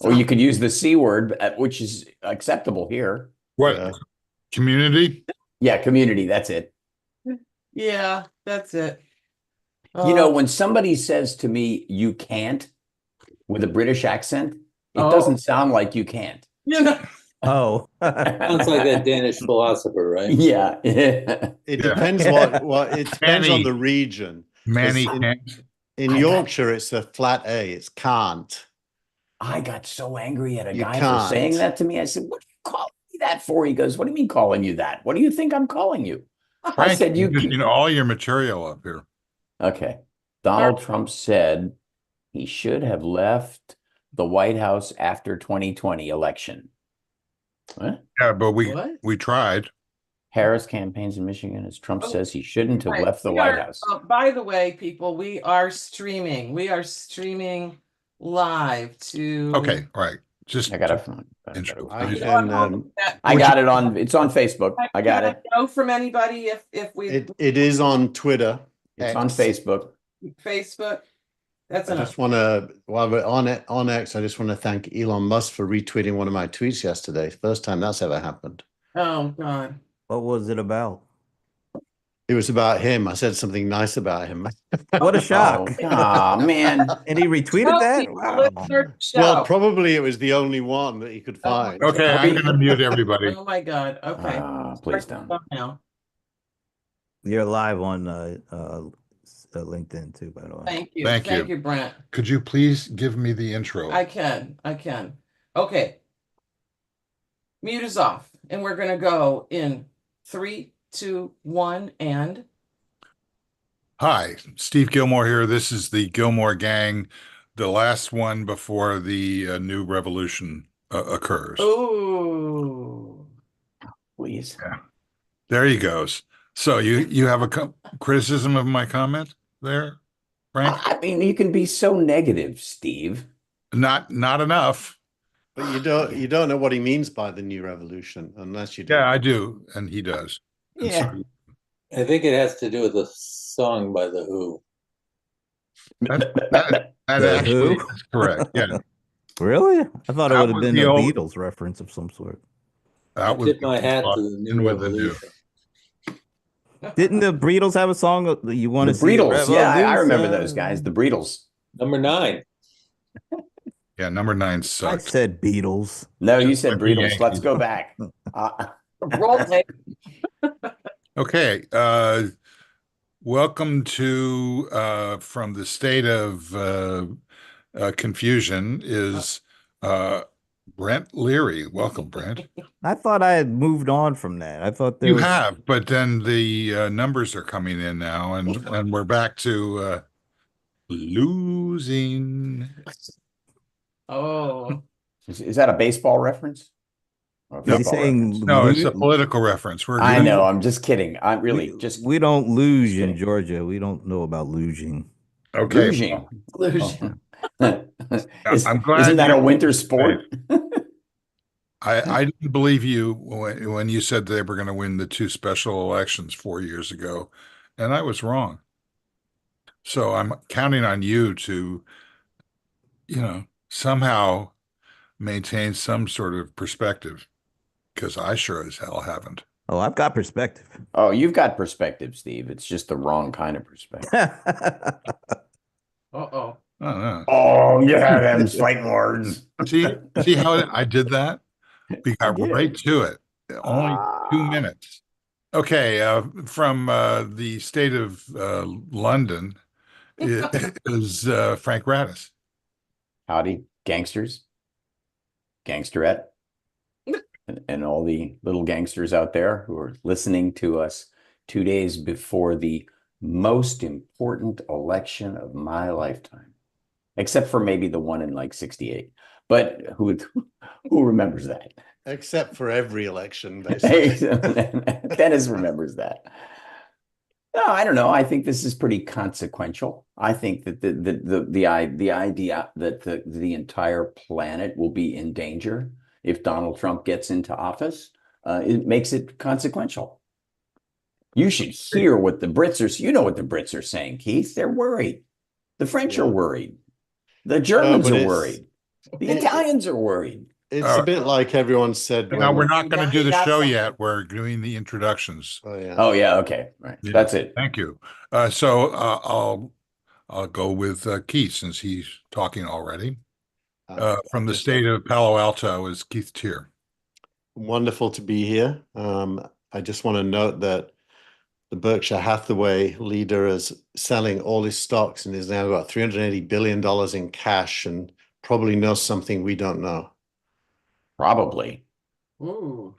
Or you could use the C word, which is acceptable here. What community? Yeah, community. That's it. Yeah, that's it. You know, when somebody says to me, you can't, with a British accent, it doesn't sound like you can't. You know, Oh, Sounds like that Danish philosopher, right? Yeah. It depends it depends on the region. Manny In, can't. in Yorkshire, it's a flat A. It's can't. I got so angry at a You guy for can't. saying that to me. I said, "What are you calling me that for?" He goes, "What do you mean calling you that? What do you think I'm calling you?" I Frank, said, you "You just, all your material up here. Okay. Donald Trump said he should have left the White House after 2020 election. What? Yeah, but What? we tried. Harris campaigns in Michigan as Trump says he shouldn't have Right. left the We White are- House. By the way, people, we are streaming. We are streaming live to. Okay, all right. Just I got it. I got it on. It's on Facebook. I got it. Know from anybody if we. It is on Twitter. It's X. on Facebook. Facebook. That's I enough. just want to, while we're on it on X, I just want to thank Elon Musk for retweeting one of my tweets yesterday. First time that's ever happened. Oh God. what was it about? It was about him. I said something nice about him. What a shock. Oh, man. And he retweeted that? Wow. Well, probably it was the only one that he could find. Okay, I'm going to mute everybody. Oh my God. Okay. Please don't. Now. You're live on LinkedIn too, by the way. Thank you. Thank you. Thank you, Brent. Could you please give me the intro? I can. Okay. Mute is off. And we're gonna go in 3, 2, 1, and Hi, Steve Gillmor here. This is the Gillmor Gang, the last one before the new revolution occurs. ooh. Please. Yeah. There he goes. So you have a criticism of my comment there, Frank? I mean, you can be so negative, Steve. Not enough. But you don't know what he means by the new revolution unless you do. Yeah, I do, and he does. And Yeah. I think it has to do with the song by The Who. That The actually Who? is correct. Yeah. Really? I thought it That would have was been the a old- Beatles reference of some sort. I That was tip my hat to the in new with the new. revolution. Didn't the Beatles have a song? You want The to see Breedles. Yeah, I remember revolution? those guys. The Breedles. Number 9. Yeah, number 9 I sucks. said Beatles. No, you said Like the Breedles. Yankees. Let's go back. Roll tape. Okay. Welcome to from the state of confusion is Brent Leary. Welcome, Brent. I thought I had moved on from that. I thought there You was have, but then the numbers are coming in now, and we're back to losing. Oh. Is that a baseball reference? Or a Is he football saying reference? No, it's a lo- political reference. We're I doing- know. I'm just kidding. I'm really just we don't lose just in kidding. Georgia. We don't know about losing. Okay. losing. Illusion. I'm glad Isn't that a you- winter sport? I didn't believe you when you said they were going to win the 2 special elections 4 years ago, and I was wrong. So I'm counting on you to, somehow maintain some sort of perspective, because I sure as hell haven't. Oh, I've got perspective. Oh, you've got perspective, Steve. It's just the wrong kind of perspective. Uh-oh. Oh, Oh, yeah, them fighting words. no. See how I did that? We got did. right to it. Only 2 minutes. Okay, from the state of London is Frank Radis. Howdy, gangsters, gangsterette, and all the little gangsters out there who are listening to us 2 days before the most important election of my lifetime, except for maybe the one in like 68. But who remembers that? Except for every election, basically. Dennis remembers that. No, I don't know. I think this is pretty consequential. I think that the idea that the entire planet will be in danger if Donald Trump gets into office, it makes it consequential. You should hear what the Brits are. You know what the Brits are saying, Keith. They're worried. The French are worried. The Germans but are it's- worried. The Italians are worried. It's a bit like everyone said. Now, we're when- not going to Now do you the got show something. yet. We're doing the introductions. Oh yeah. Oh yeah, okay, right. Yeah, That's it. Thank you. So I'll go with Keith since he's talking already. From the state of Palo Alto is Keith Tier. Wonderful to be here. I just want to note that the Berkshire Hathaway leader is selling all his stocks and has now got $380 billion in cash and probably knows something we don't know. Probably. Ooh.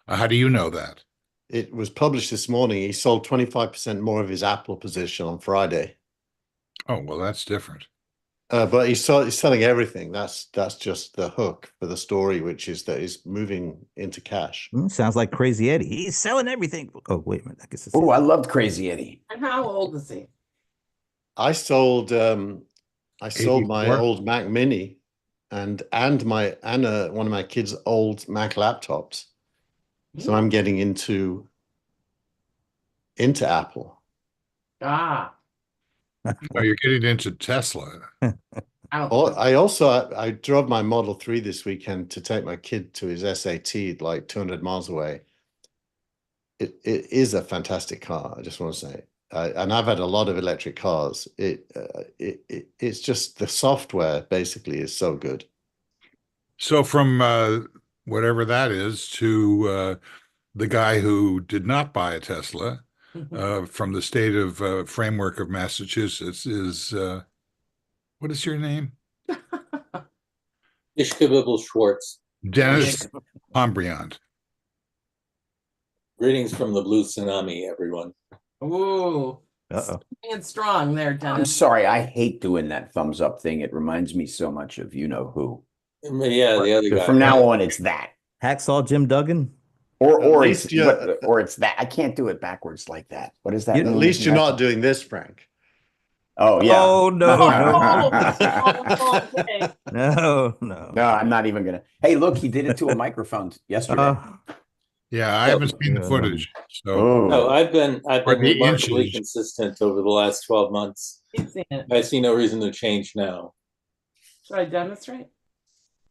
How do you know that? It was published this morning. He sold 25% more of his Apple position on Friday. Oh, well, that's different. But he's selling everything. That's just the hook for the story, which is that he's moving into cash. Sounds like Crazy Eddie. He's selling everything. Oh, wait a minute. I guess it's Oh, I loved Crazy Eddie. And how old is he? I sold my 84. old Mac Mini and one of my kids' old Mac laptops. So I'm getting into Apple. Ah. Oh, you're getting into Tesla. I drove my Model 3 this weekend to take my kid to his SAT like 200 miles away. It is a fantastic car, I just want to say. And I've had a lot of electric cars. It's just the software basically is so good. So from whatever that is to the guy who did not buy a Tesla from the state of framework of Massachusetts is what is your name? Ishkabibble Schwartz. Dennis Ombriand. Greetings from the Blue Tsunami, everyone. Ooh. Uh-oh. And strong there, I'm Dennis. sorry, I hate doing that thumbs up thing. It reminds me so much of you know who. Yeah, the other guy. From now on, it's that. Hacksaw Jim Duggan. Or least it's you're- or it's that. I can't do it backwards like that. What is that? At At mean? least you're not doing this, Frank. Oh yeah. Oh, no, Oh, okay. no. No, I'm not even gonna. Hey, look, he did it to a microphone yesterday. Yeah, I haven't seen the footage. So Oh, No, I've been Or the remarkably inches. consistent over the last 12 months. Keep seeing it. I see no reason to change now. Should I demonstrate?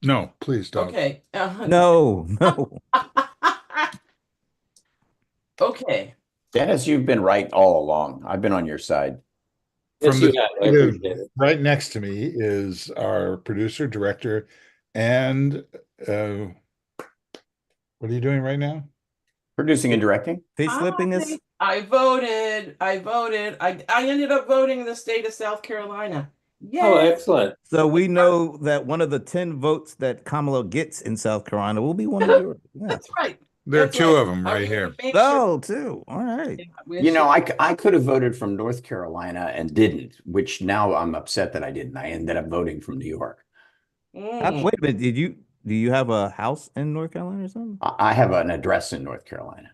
no, please don't. Okay. No. Okay. Dennis, you've been right all along. I've been on your side. Yes, From you the have. I state of- appreciate it. Right next to me is our producer, director, and what are you doing right now? Producing and directing. Face flipping this. I voted. I ended up voting in the state of South Carolina. Yay. Oh, excellent. So we know that one of the 10 votes that Kamala gets in South Carolina will be one of yours. Yeah. That's right. There are That's two right. of them I right wanted here. to make sure- Oh, two. All right. You know, I could have voted from North Carolina and didn't, which now I'm upset that I didn't. I ended up voting from New York. Mm. Wait a minute. Do you have a house in North Carolina or something? I have an address in North Carolina,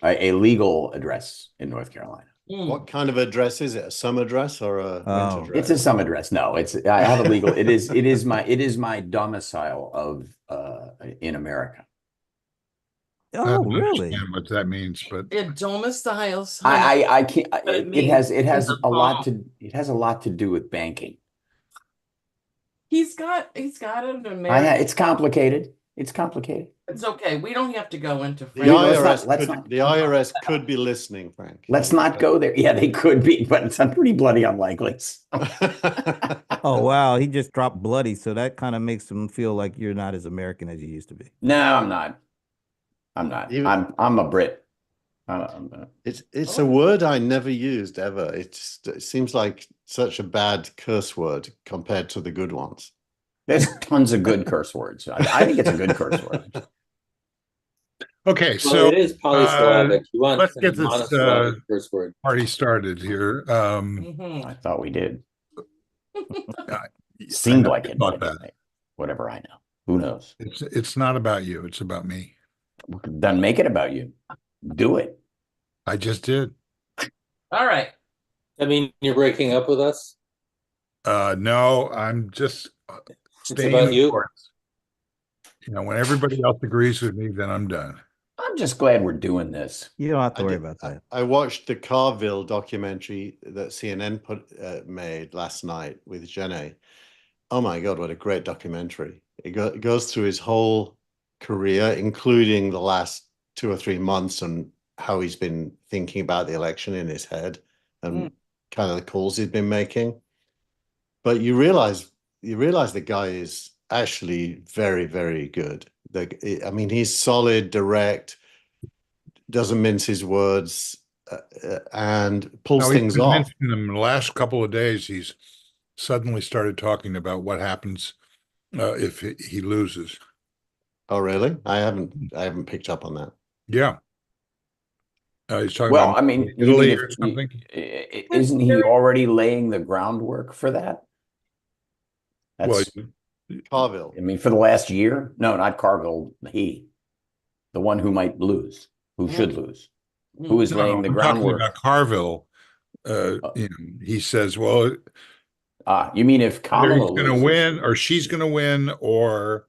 a legal address in North Carolina. Mm. What kind of address is it? A summer dress or a Oh. winter dress? It's a some address. No, I have a legal. It is my domicile of in America. I Oh, don't really? understand what that means, but It domiciles. I can't. But it It has means a lot to do with banking. He's got an American. It's complicated. It's complicated. It's okay. We don't have to go into The You know, Frank. IRS could be listening, Frank. Let's not go there. Yeah, they could be, but it's pretty bloody unlikely. Oh, wow. He just dropped bloody. So that kind of makes him feel like you're not as American as you used to be. No, I'm not. I'm not. Even- I'm a Brit. It's a word I never used ever. It seems like such a bad curse word compared to the good ones. There's tons of good curse words. I think it's a good curse word. okay. Well, So it is polysyllabic. You want let's a get this, monosyllabic first word. party started here. Mhm. I thought we did. I Seemed know like you it. thought but that. Whatever I know. Who knows? It's not about you. It's about me. Then make it about you. Do it. I just did. All right. I mean, you're breaking up with us? No, I'm just It's staying about the you? course. You know, when everybody else agrees with me, then I'm done. I'm just glad we're doing this. You don't have to I worry did- about that. I watched the Carville documentary that CNN made last night with Jenny. Oh my God, what a great documentary. It goes through his whole career, including the last 2 or 3 months, and how he's been thinking about the election in his head and kind of the calls he's been making. But you realize the guy is actually very, very good. I mean, he's solid, direct, doesn't mince his words, and pulls Now, he's things been off. mentioning them the last couple of days. He's suddenly started talking about what happens if he loses. Oh, really? I haven't picked up on that. Yeah. He's talking Well, about I mean, you Italy mean or something. isn't he already laying the groundwork for that? Well, That's, Carville. I mean, for the last year? No, not Cargill. The one who might lose, who should lose, who is no, laying the I'm talking groundwork. about Carville. He says, well, You mean if either Kamala he's going to loses? win or she's going to win, or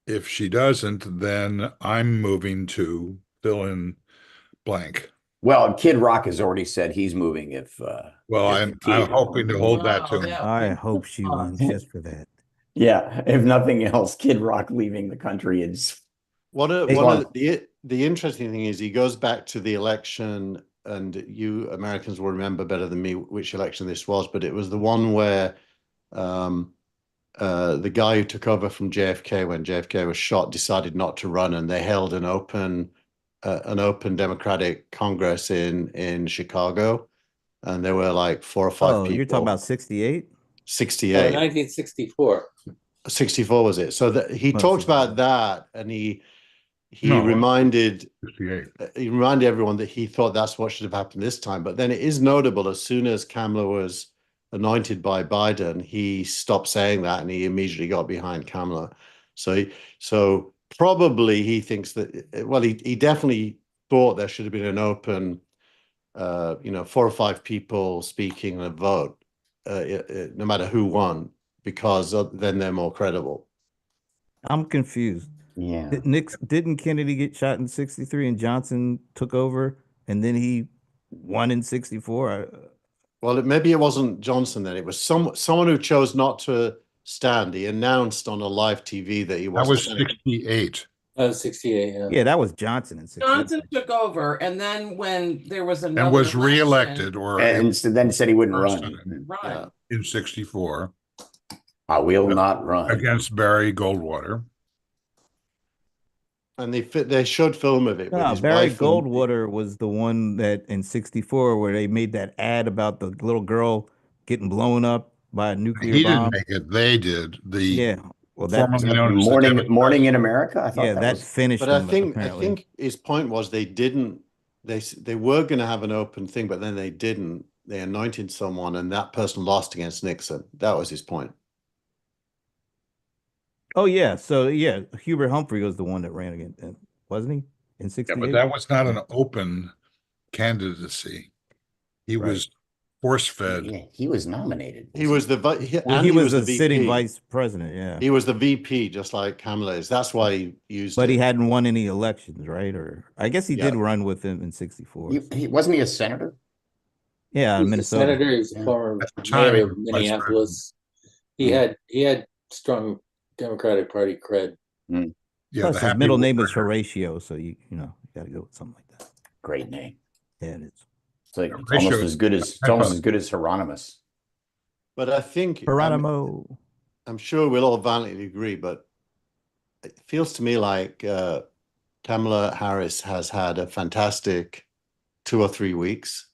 if she doesn't, then I'm moving to fill in blank. Well, Kid Rock has already said he's moving if Well, if I'm Kate- hoping to hold that to him. Yeah. I hope she wins just for that. Yeah, if nothing else, Kid Rock leaving the country is One of Fun. the interesting thing is he goes back to the election, and you Americans will remember better than me which election this was, but it was the one where the guy who took over from JFK when JFK was shot decided not to run, and they held an open Democratic Congress in Chicago, and there were like 4 or 5 Oh, people. you're talking about 68? 68. 1964. 64 was it? So that he Oh, talked 64. about that, and he No. reminded 58. everyone that he thought that's what should have happened this time. But then it is notable, as soon as Kamala was anointed by Biden, he stopped saying that and he immediately got behind Kamala. So probably he thinks that, well, he definitely thought there should have been an open, 4 or 5 people speaking and a vote, no matter who won, because then they're more credible. I'm confused. yeah. Didn't Kennedy get shot in 63 and Johnson took over and then he won in 64? Well, maybe it wasn't Johnson then. It was someone who chose not to stand. He announced on a live TV that he That wasn't was standing. 68. That was 68. Yeah. Yeah, that was Johnson in 63. Johnson took over, and then when there was another And was election, reelected, or And then said he wouldn't First run. time. run. Yeah. in 64 I will not run. against Barry Goldwater. And they showed film of it with No, his Barry wife and- Goldwater was the one that in 64 where they made that ad about the little girl getting blown up by a nuclear He bomb. didn't make it. They did. The Yeah. Well, that formerly known as the Morning Democrats. in America. I thought yeah, that was finished But I him think apparently. his point was they didn't. They were going to have an open thing, but then they didn't. They anointed someone, and that person lost against Nixon. That was his point. Oh yeah, so yeah, Hubert Humphrey was the one that ran against him, wasn't he? In Yeah, 68. but that was not an open candidacy. He Right. was force fed. Yeah, he was nominated. He was the Well, and he was the a sitting VP. vice president, yeah. He was the VP, just like Kamala is. That's why he used. But it. he hadn't won any elections, right? Or I guess he Yeah. did run with him in 64. He wasn't he a senator? Yeah, He was a Minnesota. senator. He was Yeah. former At the time, he mayor was of vice Minneapolis. Yeah. He had strong Democratic Party cred. Yeah, Plus the his happy middle name is worker. Horatio, so you got to go with something like that. Great name. Yeah, it is. It's like Horatio almost as good as Hieronymus. But I think Geronimo. I'm sure we'll all valiantly agree, but it feels to me like Kamala Harris has had a fantastic 2 or 3 weeks.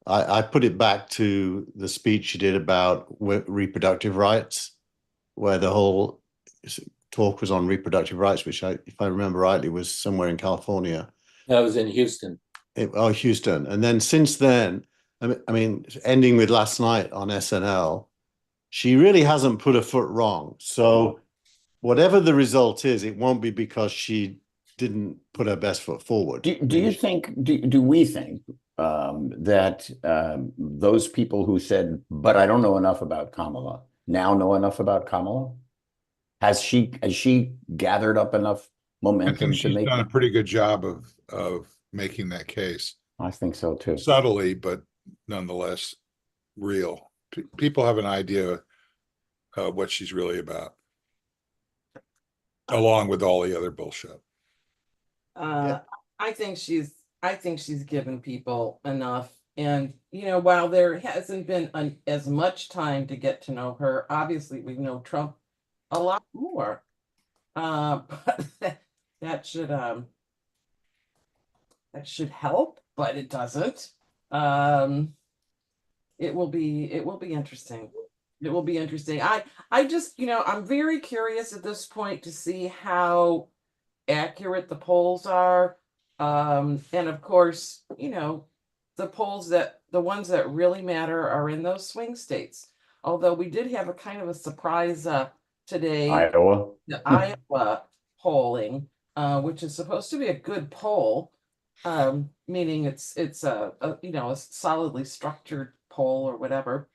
I put it back to the speech she did about reproductive rights, where the whole talk was on reproductive rights, which, if I remember rightly, was somewhere in California. That was in Houston. Houston. And then since then, I mean, ending with last night on SNL, she really hasn't put a foot wrong. So whatever the result is, it won't be because she didn't put her best foot forward. Do you think? Do we think that those people who said, "But I don't know enough about Kamala," now know enough about Kamala? Has she gathered up enough momentum to she's make done a it. pretty good job of making that case. I think so too. Subtly, but nonetheless real. People have an idea what she's really about, along with all the other bullshit. Uh, I think she's given people enough. And, while there hasn't been as much time to get to know her, obviously we know Trump a lot more. But that should help, but it doesn't. It will be interesting. It will be interesting. I just, I'm very curious at this point to see how accurate the polls are. And of course, the ones that really matter are in those swing states. Although we did have a kind of a surprise today, Iowa. the Iowa polling, which is supposed to be a good poll, meaning it's a solidly structured poll or whatever.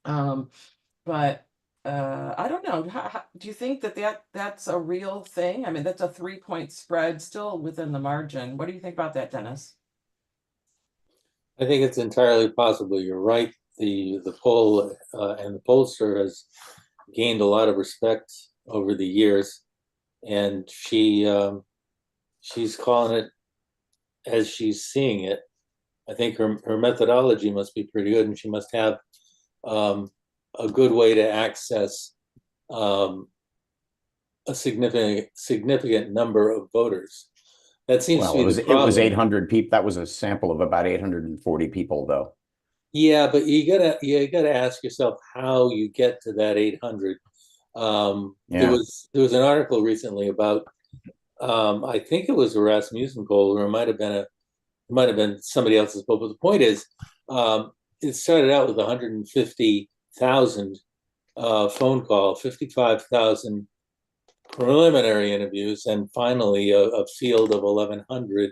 But I don't know. Do you think that's a real thing? I mean, that's a 3-point spread, still within the margin. What do you think about that, Dennis? I think it's entirely possible. You're right. The poll and the pollster has gained a lot of respect over the years, and she's calling it as she's seeing it. I think her methodology must be pretty good, and she must have a good way to access a significant number of voters. That seems to be the problem. It was 800 people. That was a sample of about 840 people, though. Yeah, but you gotta ask yourself how you get to that 800. There was an article recently about I think it was a Rasmussen poll, or it might have been somebody else's poll. But the point is, it started out with 150,000 phone call, 55,000 preliminary interviews, and finally a field of 1,100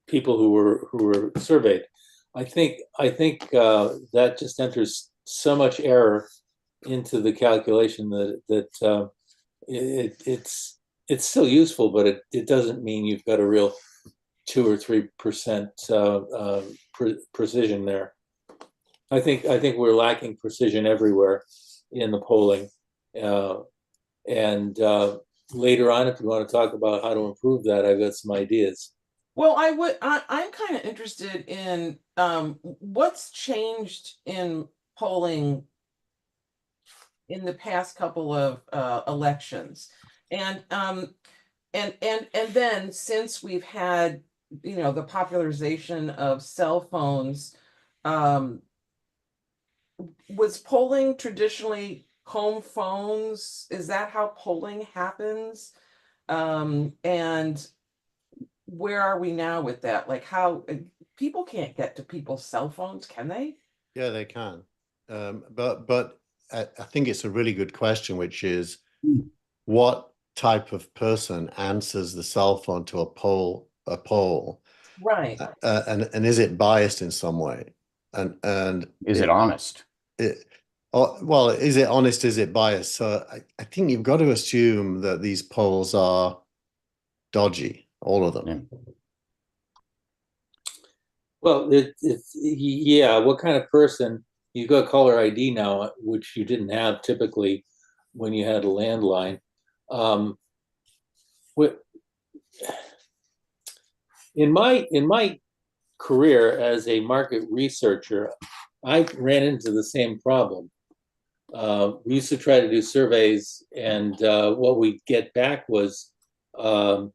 people who were surveyed. I think that just enters so much error into the calculation that it's still useful, but it doesn't mean you've got a real 2 or 3% precision there. I think we're lacking precision everywhere in the polling, and later on, if you want to talk about how to improve that, I've got some ideas. Well, I'm kind of interested in what's changed in polling in the past couple of elections, and then since we've had the popularization of cell phones, was polling traditionally home phones? Is that how polling happens? And where are we now with that? Like, how people can't get to people's cell phones, can they? Yeah, they can. But I think it's a really good question, which is what type of person answers the cell phone to a poll? Right. And is it biased in some way? And is it honest? Well, is it honest? Is it biased? So I think you've got to assume that these polls are dodgy, all of them. Yeah. Well, yeah. What kind of person? You've got caller ID now, which you didn't have typically when you had a landline. In my career as a market researcher, I ran into the same problem. We used to try to do surveys, and what we'd get back was a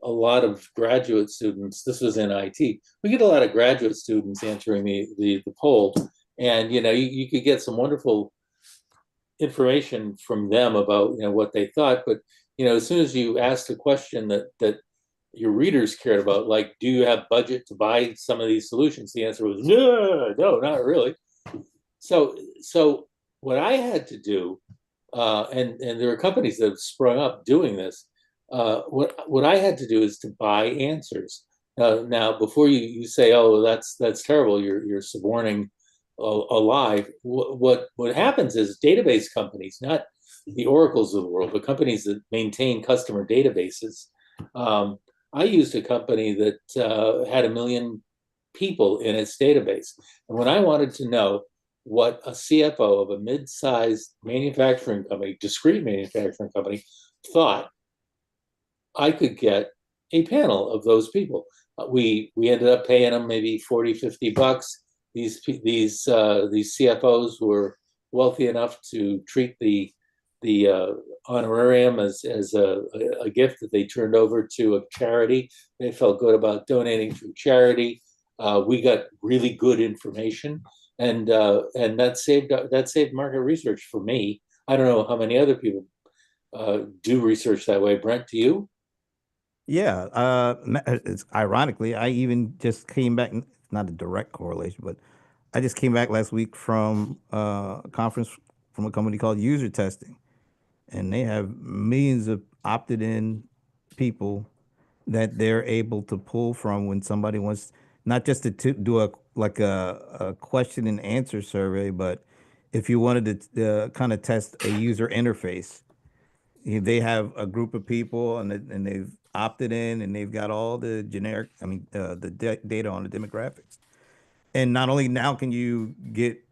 lot of graduate students. This was in IT. We get a lot of graduate students answering the poll, and you could get some wonderful information from them about what they thought. But as soon as you asked a question that your readers cared about, like, do you have budget to buy some of these solutions? The answer was no, not really. So what I had to do, and there are companies that have sprung up doing this. What I had to do is to buy answers. Now, before you say, "Oh, that's terrible," you're suborning a lie. What happens is database companies, not the Oracles of the world, the companies that maintain customer databases. I used a company that had 1 million people in its database. And when I wanted to know what a CFO of a mid-sized manufacturing company, discrete manufacturing company, thought, I could get a panel of those people. We ended up paying them maybe 40, $50. These CFOs were wealthy enough to treat the honorarium as a gift that they turned over to a charity. They felt good about donating to charity. We got really good information, and that saved market research for me. I don't know how many other people do research that way. Brent, do you? Yeah, it's ironically, I even just came back. It's not a direct correlation, but I just came back last week from a conference from a company called User Testing, and they have millions of opted in people that they're able to pull from when somebody wants not just to do a question and answer survey, but if you wanted to kind of test a user interface, they have a group of people and they've opted in and they've got all the generic, data on the demographics. And not only now can you get,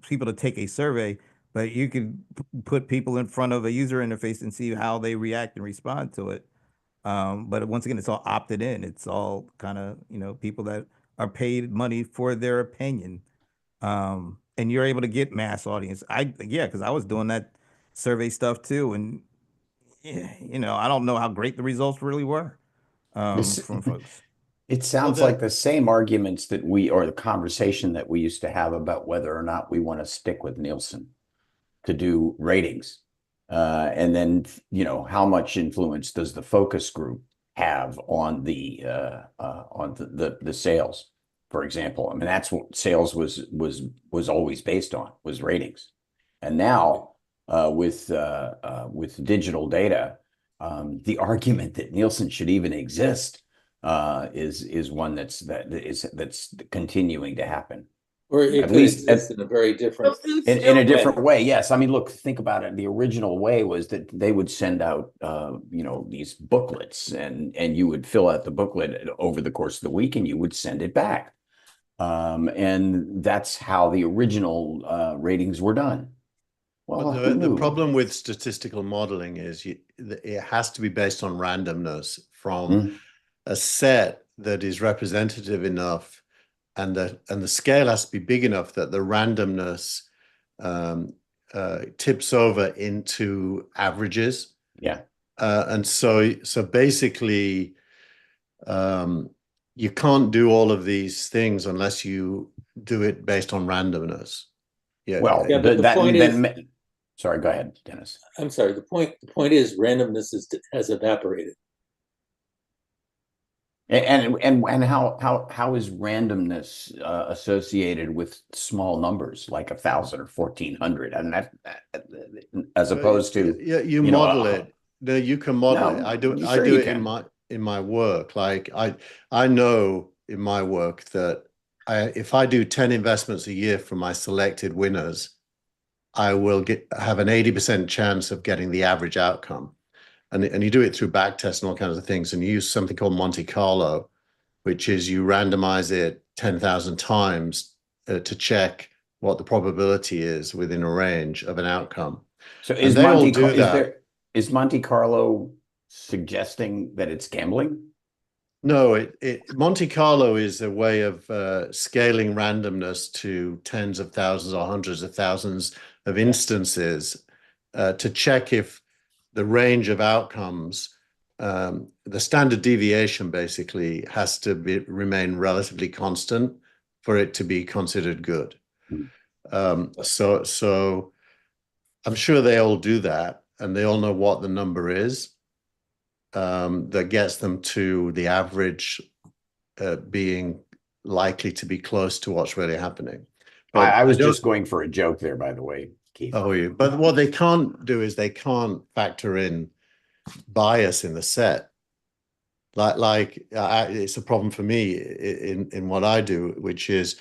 people to take a survey, but you can put people in front of a user interface and see how they react and respond to it. But once again, it's all opted in. It's all kind of, people that are paid money for their opinion. And you're able to get mass audience. Because I was doing that survey stuff too. And, I don't know how great the results really were This, from folks. it sounds like the same arguments that or the conversation that we used to have about whether or not we want to stick with Nielsen to do ratings. And then, how much influence does the focus group have on the sales, for example? I mean, that's what sales was always based on, was ratings. And now with digital data, the argument that Nielsen should even exist is one that's continuing to happen. Or it At could least exist in a very different in a different way. Yes. I mean, look, think about it. The original way was that they would send out, these booklets and you would fill out the booklet over the course of the week and you would send it back. And that's how the original ratings were done. Well, the problem with statistical modeling is it has to be based on randomness from a set that is representative enough, and the scale has to be big enough that the randomness tips over into averages. Yeah. And so basically, you can't do all of these things unless you do it based on randomness. Yeah. Well, Yeah, but the point is, sorry, go ahead, Dennis. I'm sorry. The point is randomness has evaporated. And how is randomness associated with small numbers like 1,000 or 1,400? And that as opposed to you model it. No, you can model it. I do it in my work. Like I know in my work that if I do 10 investments a year for my selected winners, I will have an 80% chance of getting the average outcome. And you do it through back tests and all kinds of things. And you use something called Monte Carlo, which is you randomize it 10,000 times to check what the probability is within a range of an outcome. So is Monte Carlo suggesting that it's gambling? No, Monte Carlo is a way of scaling randomness to tens of thousands or hundreds of thousands of instances to check if the range of outcomes, the standard deviation basically has to remain relatively constant for it to be considered good. So I'm sure they all do that, and they all know what the number is that gets them to the average being likely to be close to what's really happening. But I was just going for a joke there, by the way, Keith. Oh, but what they can't do is they can't factor in bias in the set. It's a problem for me in what I do, which is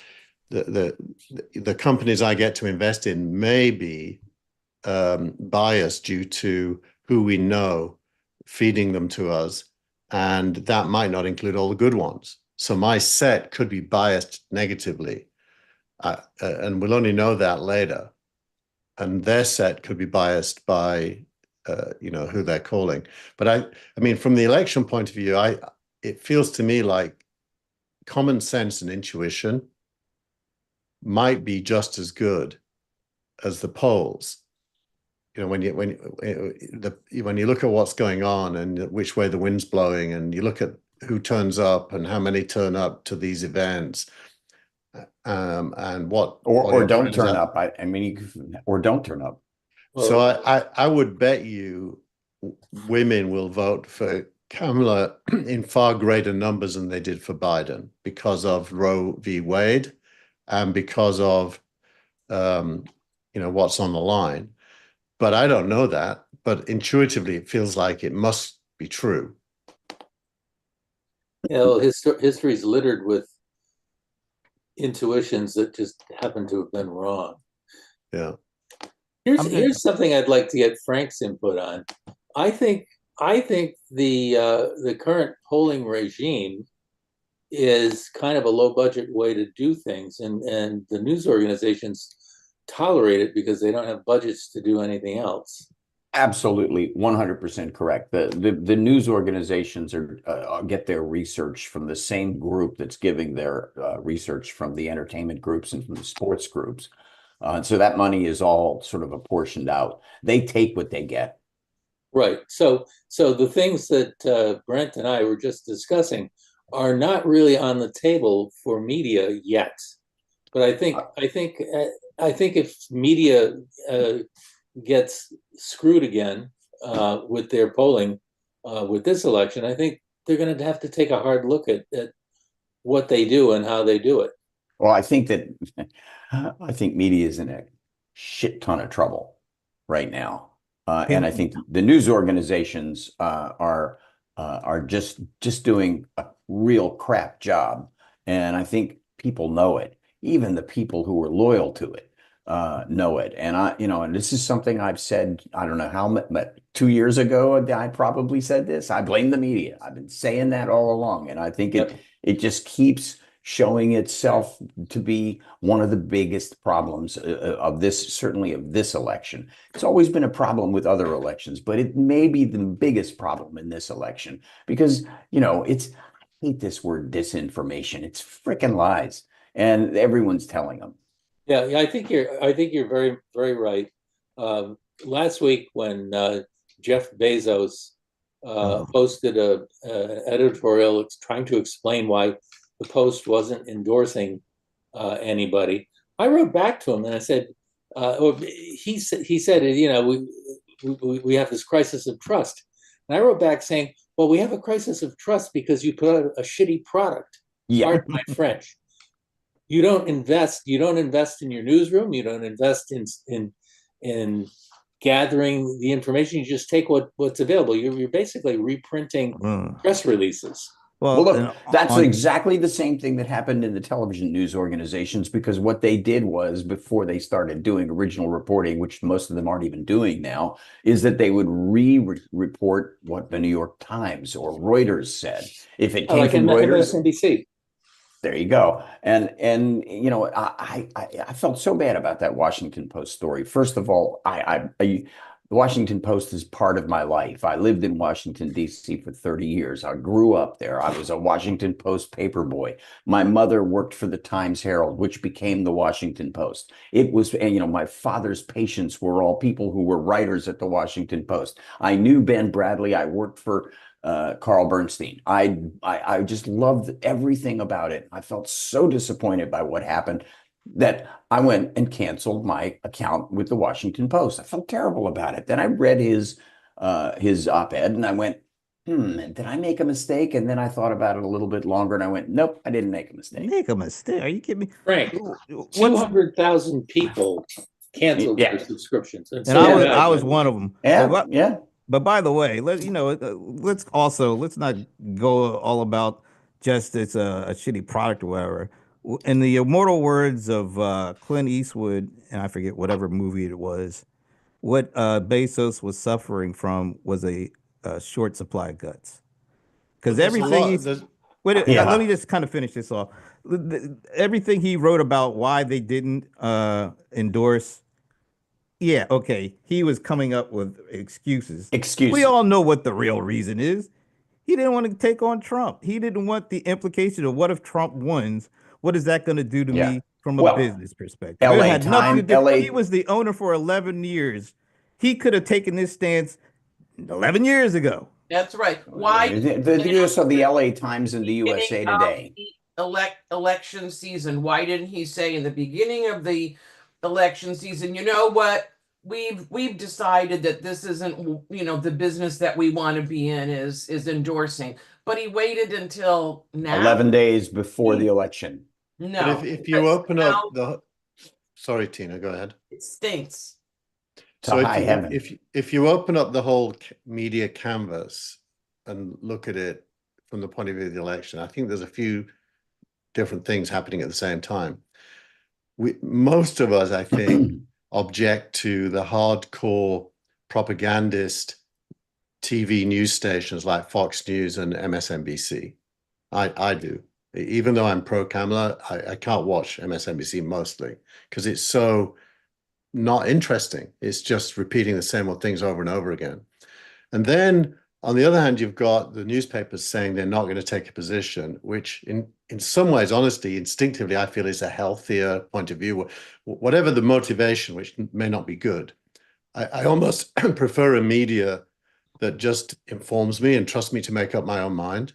the companies I get to invest in may be bias due to who we know feeding them to us, and that might not include all the good ones. So my set could be biased negatively, and we'll only know that later. And their set could be biased by, who they're calling. But I mean, from the election point of view, it feels to me like common sense and intuition might be just as good as the polls. When you look at what's going on and which way the wind's blowing, and you look at who turns up and how many turn up to these events, and what or don't turn up. I mean, or don't turn up. So I would bet you women will vote for Kamala in far greater numbers than they did for Biden because of Roe v. Wade and because of what's on the line. But I don't know that. But intuitively, it feels like it must be true. History is littered with intuitions that just happen to have been wrong. Yeah. Here's something I'd like to get Frank's input on. I think the current polling regime is kind of a low budget way to do things, and the news organizations tolerate it because they don't have budgets to do anything else. Absolutely, 100% correct. The news organizations get their research from the same group that's giving their research from the entertainment groups and from the sports groups. So that money is all sort of apportioned out. They take what they get. Right. So the things that Brent and I were just discussing are not really on the table for media yet. But I think if media gets screwed again with their polling with this election, I think they're going to have to take a hard look at what they do and how they do it. Well, I think media is in a shit ton of trouble right now. And I think the news organizations are just doing a real crap job. And I think people know it. Even the people who are loyal to it know it. And and this is something I've said, I don't know how, but 2 years ago, I probably said this. I blame the media. I've been saying that all along. And I think it just keeps showing itself to be one of the biggest problems of this election. It's always been a problem with other elections, but it may be the biggest problem in this election because, I hate this word disinformation. It's freaking lies, and everyone's telling them. Yeah, I think you're very, very right. Last week when Jeff Bezos posted an editorial trying to explain why the Post wasn't endorsing anybody, I wrote back to him and I said, he said, we have this crisis of trust. And I wrote back saying, well, we have a crisis of trust because you put out a shitty product. Yeah. Pardon my French. You don't invest in your newsroom. You don't invest in gathering the information. You just take what's available. You're basically reprinting press releases. Well, look, that's exactly the same thing that happened in the television news organizations, because what they did was, before they started doing original reporting, which most of them aren't even doing now, is that they would report what the New York Times or Reuters said. If it came from Reuters, MSNBC. There you go. And I felt so bad about that Washington Post story. First of all, the Washington Post is part of my life. I lived in Washington, D.C. for 30 years. I grew up there. I was a Washington Post paper boy. My mother worked for the Times Herald, which became the Washington Post. It was, and my father's patients were all people who were writers at the Washington Post. I knew Ben Bradley. I worked for Carl Bernstein. I just loved everything about it. I felt so disappointed by what happened that I went and canceled my account with the Washington Post. I felt terrible about it. Then I read his op-ed and I went, did I make a mistake? And then I thought about it a little bit longer and I went, nope, I didn't make a mistake. Make a mistake? Are you kidding me? Frank, 200,000 people canceled their subscriptions. And I was one of them. Yeah, yeah. But by the way, let's not go all about just it's a shitty product or whatever. In the immortal words of Clint Eastwood, and I forget whatever movie it was, what Bezos was suffering from was a short supply of guts. But Because there's a everything lot. he's There's wait, let me Yeah. just kind of finish this off. Everything he wrote about why they didn't endorse, yeah, okay, he was coming up with excuses. We Excuses. all know what the real reason is. He didn't want to take on Trump. He didn't want the implication of what if Trump wins? What is that going to do to Yeah. me from a Well, business perspective? It LA had nothing to time, do. He LA. was the owner for 11 years. He could have taken this stance 11 years ago. That's right. Why The US of the LA Times and the beginning USA of Today. the election season, why didn't he say in the beginning of the election season, you know what? We've decided that this isn't, the business that we want to be in is endorsing. But he waited until now. 11 days before the election. but No, if you because open now up the, sorry, Tina, go ahead. it stinks. To So high heaven. if you open up the whole media canvas and look at it from the point of view of the election, I think there's a few different things happening at the same time. Most of us, I think, object to the hardcore propagandist TV news stations like Fox News and MSNBC. I do. Even though I'm pro Kamala, I can't watch MSNBC mostly because it's so not interesting. It's just repeating the same old things over and over again. And then on the other hand, you've got the newspapers saying they're not going to take a position, which in some ways, honestly, instinctively, I feel is a healthier point of view. Whatever the motivation, which may not be good, I almost prefer a media that just informs me and trusts me to make up my own mind.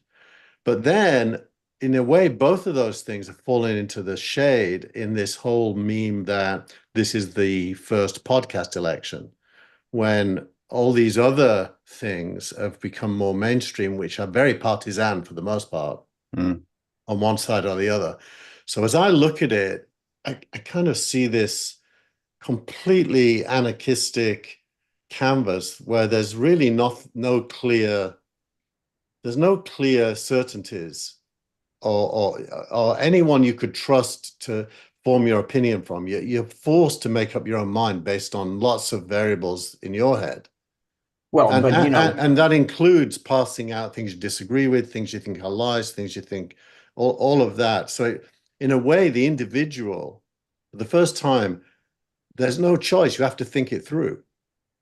But then, in a way, both of those things have fallen into the shade in this whole meme that this is the first podcast election, when all these other things have become more mainstream, which are very partisan for the most part, on one side or the other. So as I look at it, I kind of see this completely anarchistic canvas where there's really no clear certainties or anyone you could trust to form your opinion from. You're forced to make up your own mind based on lots of variables in your head. Well, And, but and that includes passing out things you disagree with, things you think are lies, things you think, all of that. So in a way, the individual, for the first time, there's no choice. You have to think it through.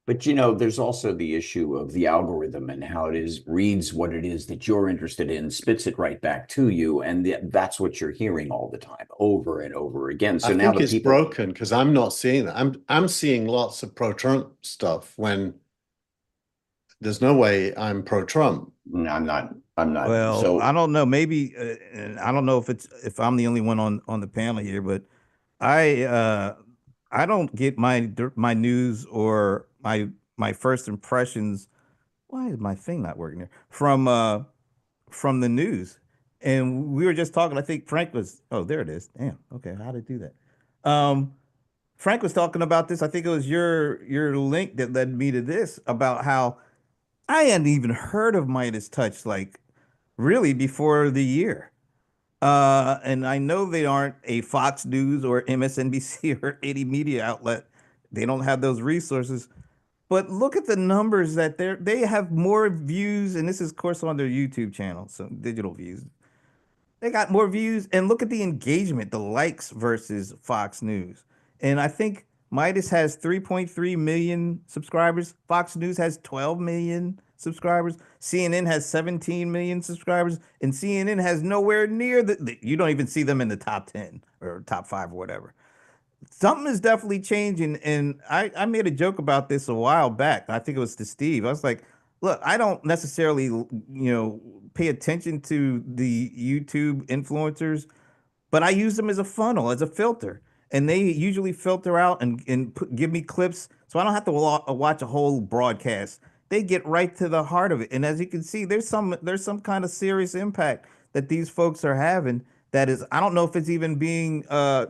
But there's also the issue of the algorithm and how it is reads what it is that you're interested in, spits it right back to you, and that's what you're hearing all the time, over and over again. So I now think the it's people broken because I'm not seeing that. I'm seeing lots of pro-Trump stuff when there's no way I'm pro-Trump. I'm not. I'm not. Well, So I don't know. Maybe, and I don't know if I'm the only one on the panel here, but I uh, I don't get my news or my first impressions. Why is my thing not working there? From the news. And we were just talking. I think Frank was. Oh, there it is. Damn. Okay, how did it do that? Frank was talking about this. I think it was your link that led me to this about how I hadn't even heard of Midas Touch like really before the year. And I know they aren't a Fox News or MSNBC or any media outlet. They don't have those resources. But look at the numbers that they have more views, and this is of course on their YouTube channel, so digital views. They got more views, and look at the engagement, the likes versus Fox News. And I think Midas has 3.3 million subscribers. Fox News has 12 million subscribers. CNN has 17 million subscribers, and CNN has nowhere near you don't even see them in the top 10 or top 5 or whatever. Something is definitely changing, and I made a joke about this a while back. I think it was to Steve. I was like, look, I don't necessarily, pay attention to the YouTube influencers, but I use them as a funnel, as a filter. And they usually filter out and give me clips so I don't have to watch a whole broadcast. They get right to the heart of it. And as you can see, there's some kind of serious impact that these folks are having that is, I don't know if it's even being a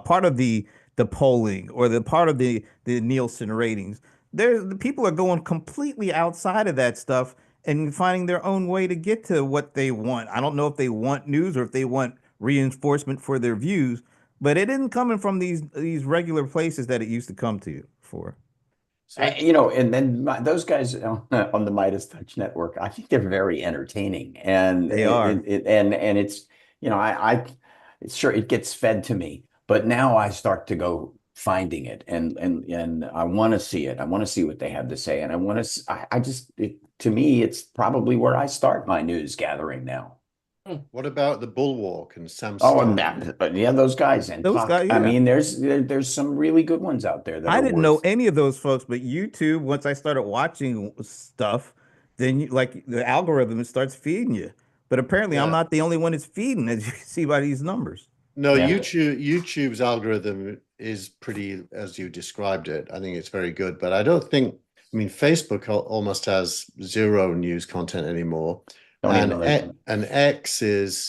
part of the polling or the part of the Nielsen ratings. The people are going completely outside of that stuff and finding their own way to get to what they want. I don't know if they want news or if they want reinforcement for their views, but it isn't coming from these regular places that it used to come to for. So And then those guys on the Midas Touch Network, I think they're very entertaining, and They are. and it's it's sure it gets fed to me, but now I start to go finding it, and I want to see it. I want to see what they have to say, and I want to. I just to me, it's probably where I start my news gathering now. what about the Bulwark and Sam Oh, Stone? but yeah, those guys and Those Puck. guys, I yeah. mean, there's some really good ones out there that I are didn't know worth. any of those folks, but YouTube, once I started watching stuff, then like the algorithm starts feeding you. But apparently, I'm Yeah. not the only one it's feeding, as you can see by these numbers. No, Yeah. YouTube's algorithm is pretty, as you described it. I think it's very good, but I don't think, I mean, Facebook almost has zero news content anymore. Don't even And X is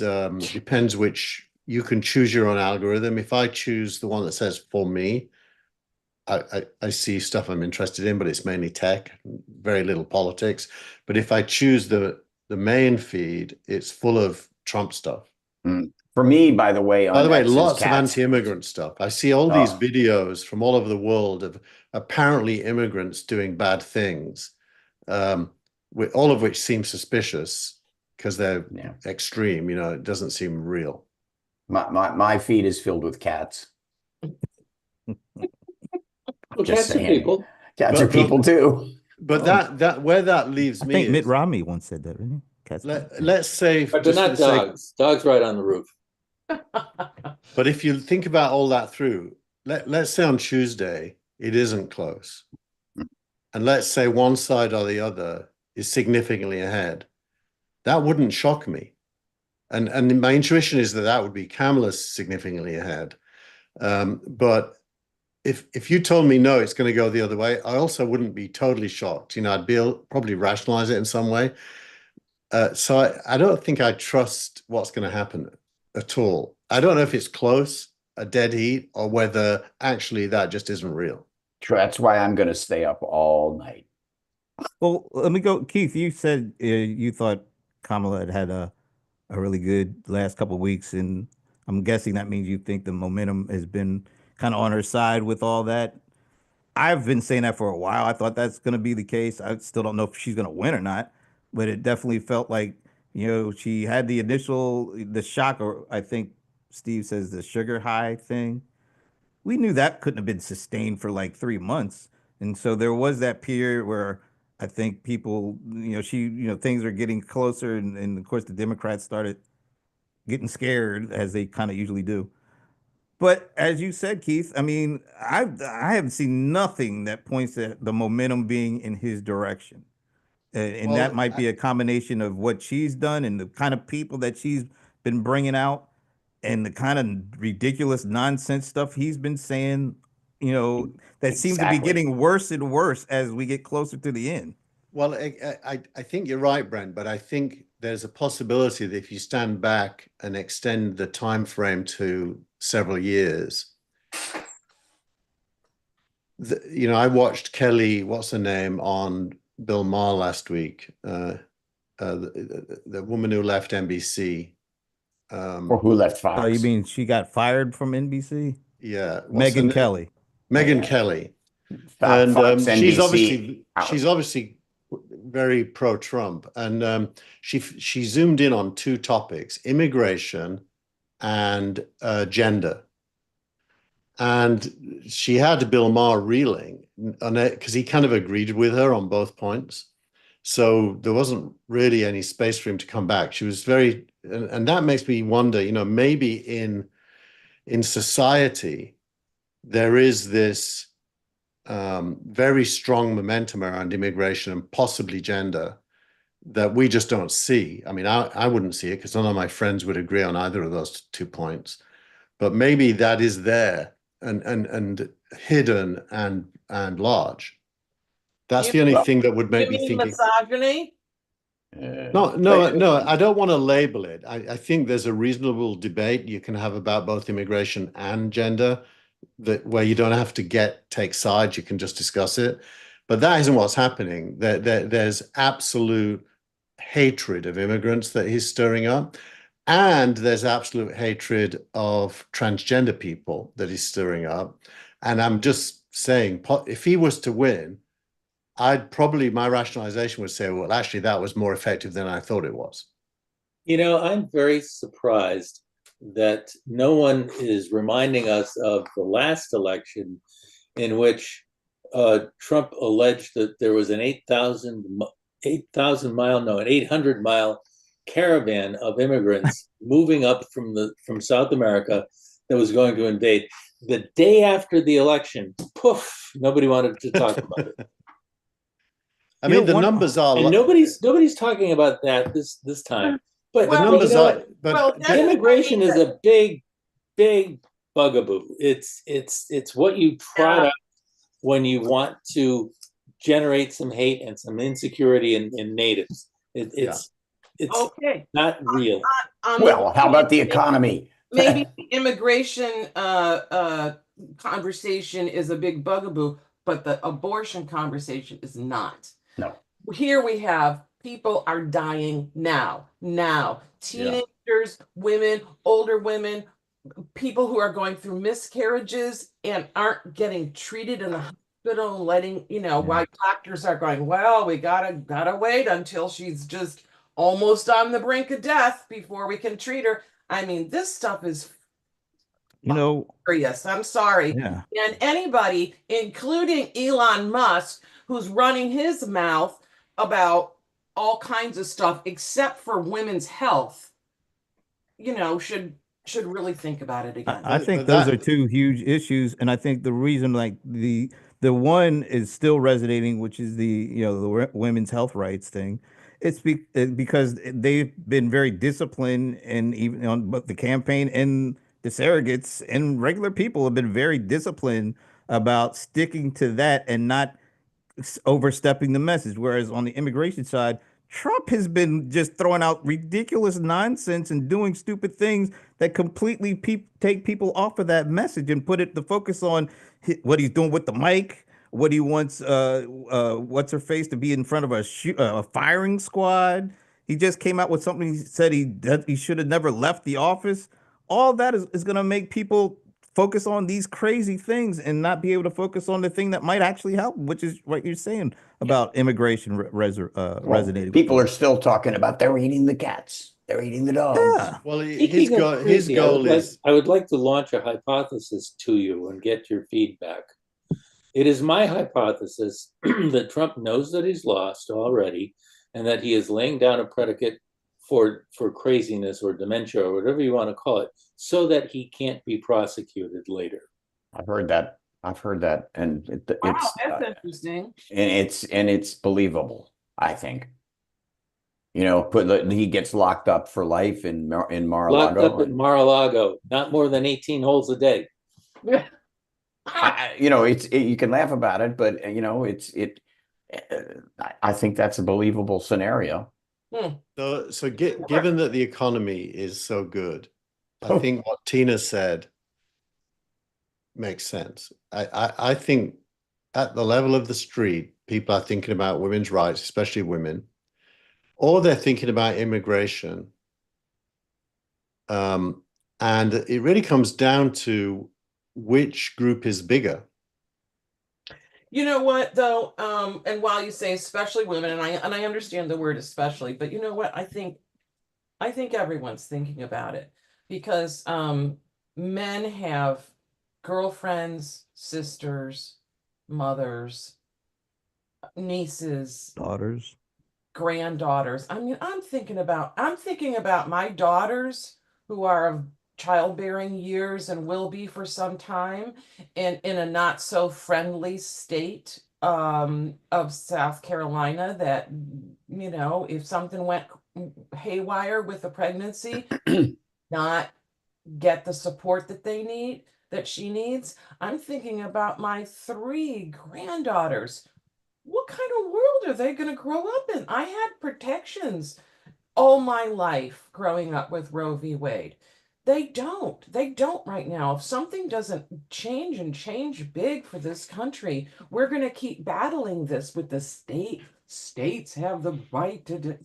depends which you can choose your own algorithm. If I choose the one that says for me, I see stuff I'm interested in, but it's mainly tech, very little politics. But if I choose the main feed, it's full of Trump stuff. For me, by the way, By on the way, X is lots of cats. anti-immigrant stuff. I see all these Oh, videos from all over the world of apparently immigrants doing bad things, all of which seem suspicious because they're yeah. extreme. It doesn't seem real. My feed is filled with cats. Well, Just cats are saying. people. Cats are But people too. but Oh, that where that leaves I me think Mitt is Romney once said that, didn't he? Cats. let's say But they're just for not the sake. dogs. Dogs ride on the roof. But if you think about all that through, let's say on Tuesday it isn't close, and let's say one side or the other is significantly ahead, that wouldn't shock me. And my intuition is that that would be Kamala's significantly ahead. But if you told me no, it's going to go the other way, I also wouldn't be totally shocked. I'd probably rationalize it in some way. So I don't think I trust what's going to happen at all. I don't know if it's close, a dead heat, or whether actually that just isn't real. That's why I'm going to stay up all night. Well, let me go. Keith, you said you thought Kamala had a really good last couple of weeks, and I'm guessing that means you think the momentum has been kind of on her side with all that. I've been saying that for a while. I thought that's going to be the case. I still don't know if she's going to win or not, but it definitely felt like, she had the shock, or I think Steve says the sugar high thing. We knew that couldn't have been sustained for like 3 months. And so there was that period where I think people, things are getting closer. And of course, the Democrats started getting scared as they kind of usually do. But as you said, Keith, I mean, I haven't seen nothing that points to the momentum being in his direction. And that Well, might be a combination of what she's done and the kind of people that she's been bringing out and the kind of ridiculous nonsense stuff he's been saying, that seems to be Exactly. getting worse and worse as we get closer to the end. well, I think you're right, Brent, but I think there's a possibility that if you stand back and extend the time frame to several years, I watched Kelly, what's her name, on Bill Maher last week, the woman who left NBC. Or who left Oh, you Fox? mean she got fired from NBC? Yeah, what's her Megan name? Kelly. Megyn Yeah. Kelly. Fox, And she's NBC. obviously very pro-Trump, and she zoomed in on two topics: immigration and gender. And she had Bill Maher reeling on it because he kind of agreed with her on both points. So there wasn't really any space for him to come back. She was and that makes me wonder, maybe in society there is this very strong momentum around immigration and possibly gender that we just don't see. I mean, I wouldn't see it because none of my friends would agree on either of those 2 points. But maybe that is there and hidden and large. That's You, the only Well, thing that would make you me mean think. misogyny? No, I don't want to label it. I think there's a reasonable debate you can have about both immigration and gender where you don't have to take sides, you can just discuss it. But that isn't what's happening. There's absolute hatred of immigrants that he's stirring up. And there's absolute hatred of transgender people that he's stirring up. And I'm just saying, if he was to win, my rationalization would say, well, actually, that was more effective than I thought it was. I'm very surprised that no one is reminding us of the last election in which Trump alleged that there was an 800-mile caravan of immigrants moving up from South America that was going to invade. The day after the election, poof, nobody wanted to talk about it. I mean, the numbers are, and nobody's talking about that this time. But the numbers are, but immigration is a big bugaboo. It's what you trot out when you want to generate some hate and some insecurity in natives. It's okay. not real. Well, how about the economy? Maybe the immigration conversation is a big bugaboo, but the abortion conversation is not. No. Here we have people are dying now. Teenagers, women, older women, people who are going through miscarriages and aren't getting treated in the hospital and letting, why doctors are going, well, we gotta wait until she's just almost on the brink of death before we can treat her. I mean, this stuff is serious. I'm sorry. Yeah. And anybody, including Elon Musk, who's running his mouth about all kinds of stuff except for women's health, should really think about it again. I think those are two huge issues, and I think the reason, like the one is still resonating, which is the women's health rights thing. It's because they've been very disciplined, and even on but the campaign and the surrogates and regular people have been very disciplined about sticking to that and not overstepping the message. Whereas on the immigration side, Trump has been just throwing out ridiculous nonsense and doing stupid things that completely take people off of that message and put the focus on what he's doing with the mic, what he wants, what's her face to be in front of a firing squad. He just came out with something. He said he should have never left the office. All that is going to make people focus on these crazy things and not be able to focus on the thing that might actually help, which is what you're saying about immigration resonating. People are still talking about they're eating the cats, they're eating the dogs. Yeah. Well, his goal is. I would like to launch a hypothesis to you and get your feedback. It is my hypothesis that Trump knows that he's lost already and that he is laying down a predicate for craziness or dementia or whatever you want to call it, so that he can't be prosecuted later. I've heard that, and Wow, that's interesting. And it's believable, I think. He gets locked up for life in Mar-a-Lago. Locked up at Mar-a-Lago, not more than 18 holes a day. You can laugh about it, but I think that's a believable scenario. So given that the economy is so good, I think what Tina said makes sense. I think at the level of the street, people are thinking about women's rights, especially women, or they're thinking about immigration. And it really comes down to which group is bigger. You know what, though, and while you say especially women, and I understand the word especially, but you know what, I think everyone's thinking about it because men have girlfriends, sisters, mothers, nieces, daughters, granddaughters. I mean, I'm thinking about my daughters who are of childbearing years and will be for some time, and in a not so friendly state of South Carolina, that if something went haywire with a pregnancy, not get the support that she needs. I'm thinking about my 3 granddaughters. What kind of world are they going to grow up in? I had protections all my life growing up with Roe v. Wade. They don't right now. If something doesn't change and change big for this country, we're going to keep battling this with the state. States have the right to do.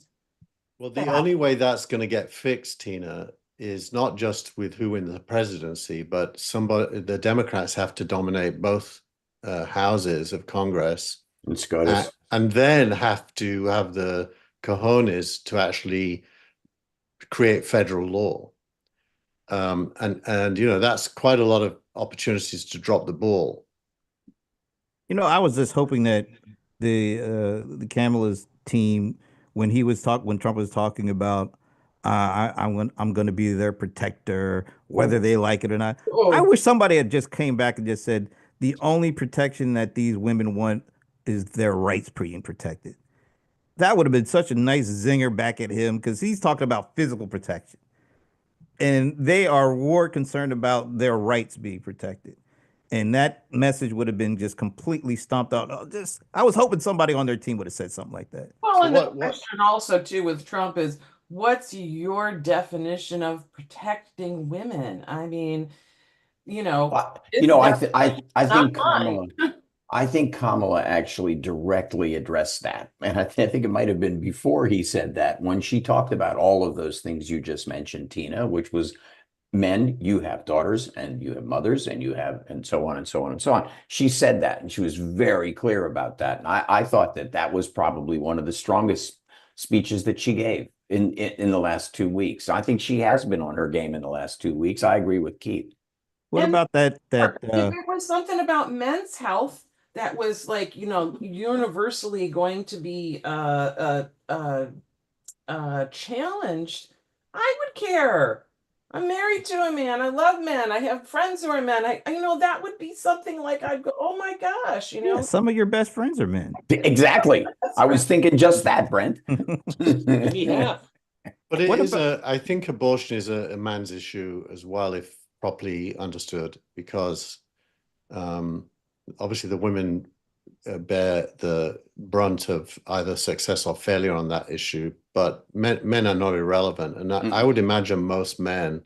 Well, the only way that's going to get fixed, Tina, is not just with who wins the presidency, but the Democrats have to dominate both houses of Congress, And SCOTUS. and then have to have the cojones to actually create federal law. And that's quite a lot of opportunities to drop the ball. I was just hoping that the Kamala's team, when Trump was talking about, I'm going to be their protector, whether they like it or not. I Oh, wish somebody had just came back and just said the only protection that these women want is their rights being protected. That would have been such a nice zinger back at him because he's talking about physical protection, and they are more concerned about their rights being protected. And that message would have been just completely stomped out. I was hoping somebody on their team would have said something like that. well, So and the what question also too with Trump is, what's your definition of protecting women? I mean, You know, that's I not think mine. Kamala actually directly addressed that. And I think it might have been before he said that when she talked about all of those things you just mentioned, Tina, which was men, you have daughters and you have mothers and you have, and so on and so on and so on. She said that and she was very clear about that. And I thought that was probably one of the strongest speeches that she gave in the last 2 weeks. I think she has been on her game in the last 2 weeks. I agree with Keith. What And about that? there was something about men's health that was like, universally going to be challenged. I would care. I'm married to a man. I love men. I have friends who are men. That would be something like I'd go, oh my gosh, Yeah, some of your best friends are men. Exactly. That's I was right. thinking just that, Brent. Maybe half. But What about I think abortion is a man's issue as well, if properly understood, because obviously the women bear the brunt of either success or failure on that issue, but men are not irrelevant. And I would imagine most men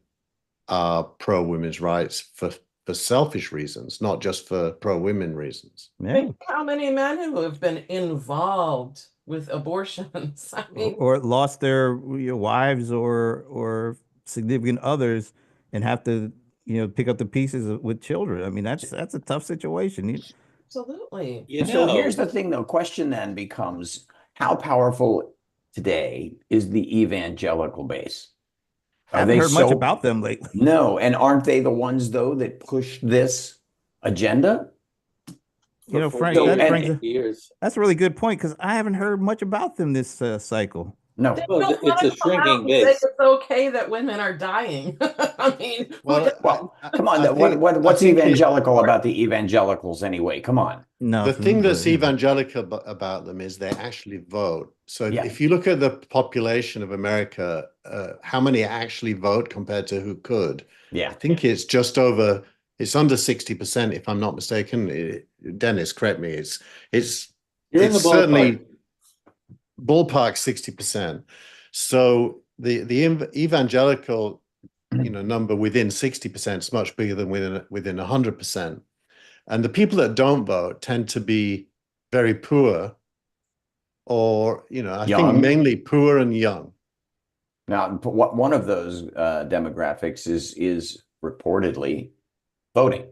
are pro women's rights for selfish reasons, not just for pro women reasons. yeah, Think how many men who have been involved with abortions. I mean, or lost their wives or significant others and have to pick up the pieces with children. I mean, that's a tough situation. absolutely. So here's the thing, though. Question then becomes, how powerful today is the evangelical base? I Are haven't they heard much so? about them lately. No, and aren't they the ones though that push this agenda? For 40 Frank, So, years, that and brings 50 years. that's a really good point because I haven't heard much about them this cycle. no, They Well, don't it's want a to come out shrinking and say base. it's okay that women are dying. I mean, who does? well, come on. I think- I What's think evangelical about the evangelicals anyway? Come on. the Nothing, thing that's but, evangelical about them is they actually vote. So Yeah. if you look at the population of America, how many actually vote compared to who could? I Yeah. think it's under 60%, if I'm not mistaken. Dennis, correct me. It's You're in the certainly ballpark. ballpark 60%. So the evangelical number within 60% is much bigger than within 100%. And the people that don't vote tend to be very poor, or I think Young. mainly poor and young. Now, one of those demographics is reportedly voting,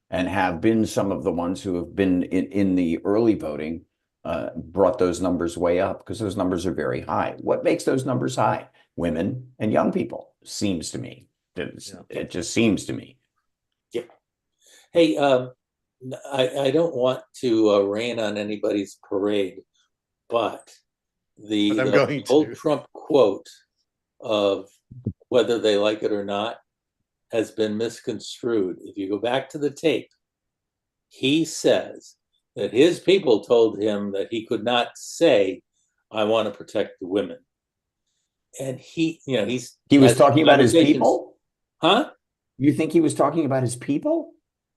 and have been some of the ones who have been in the early voting, brought those numbers way up because those numbers are very high. What makes those numbers high? Women and young people, seems to me. It just seems to me. Yeah. Hey, I don't want to rain on anybody's parade, but the But I'm going old to. Trump quote of whether they like it or not has been misconstrued. If you go back to the tape, he says that his people told him that he could not say, I want to protect the women. And he was talking about his conversations- people? Huh? You think he was talking about his people?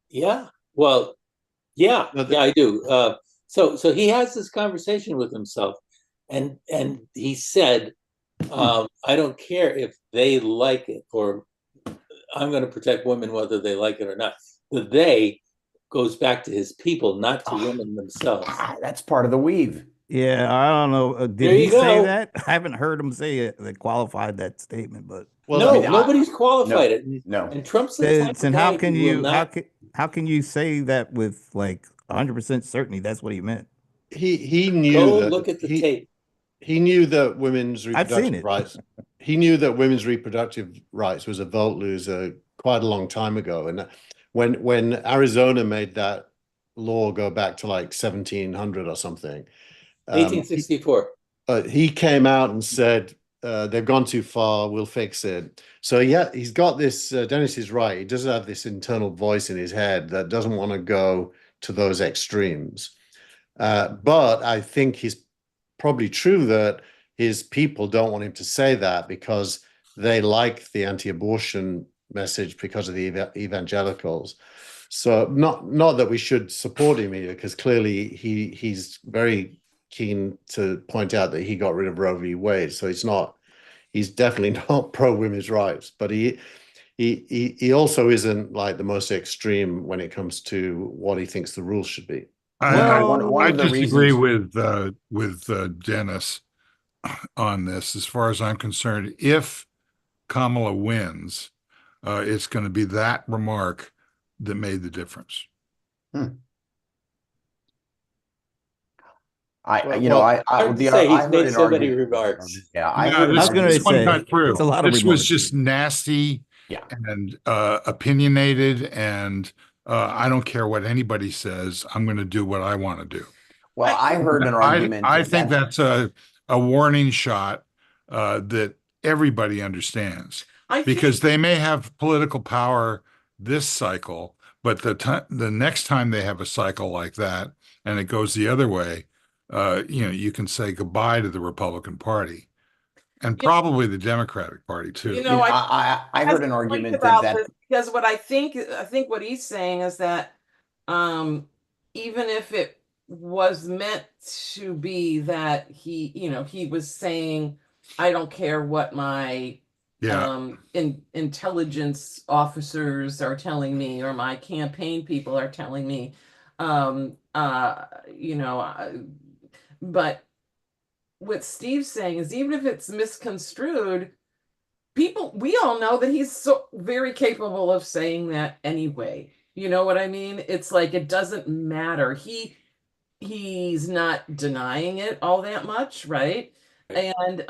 Yeah. Well, yeah, No, yeah, I do. So he has this conversation with himself, and he said, I don't care if they like it, or I'm going to protect women whether they like it or not. The they goes back to his people, not to women themselves. That's part of the weave. Yeah, I don't know. Did There he you say go. that? I haven't heard him say it that qualified that statement, but Well, No, I mean, nobody's qualified no, it. no. And Trump's the type then of how guy can who will you not how can you say that with like 100% certainty that's what he meant? he knew go that look at the tape. he knew that women's I've seen reproductive it. rights. He knew that women's reproductive rights was a vote loser quite a long time ago. And when Arizona made that law go back to like 1700 or something, 1864. he came out and said they've gone too far. We'll fix it. So yeah, he's got this. Dennis is right. He does have this internal voice in his head that doesn't want to go to those extremes. But I think he's probably true that his people don't want him to say that because they like the anti-abortion message because of the evangelicals. So not that we should support him here, because clearly he's very keen to point out that he got rid of Roe v. Wade. So he's definitely not pro women's rights, but he also isn't like the most extreme when it comes to what he thinks the rules should be. I One of the disagree reasons. with Dennis on this. As far as I'm concerned, if Kamala wins, it's going to be that remark that made the difference. Hard to say. He's made so many remarks. Yeah, I No, heard an I was gonna this one say, got through. it's a lot of This was remarks. just nasty Yeah. and opinionated, and I don't care what anybody says. I'm going to do what I want to do. Well, I heard an argument. I think that's a warning shot that everybody understands, because they may have political power this cycle, but the next time they have a cycle like that and it goes the other way, you can say goodbye to the Republican Party and probably the Democratic Party too. I heard an argument that because what I think what he's saying is that even if it was meant to be that he was saying, I don't care what my intelligence officers are telling me or my campaign people are telling me, but what Steve's saying is, even if it's misconstrued, we all know that he's so very capable of saying that anyway. You know what I mean? It's like, it doesn't matter. He's not denying it all that much, right? And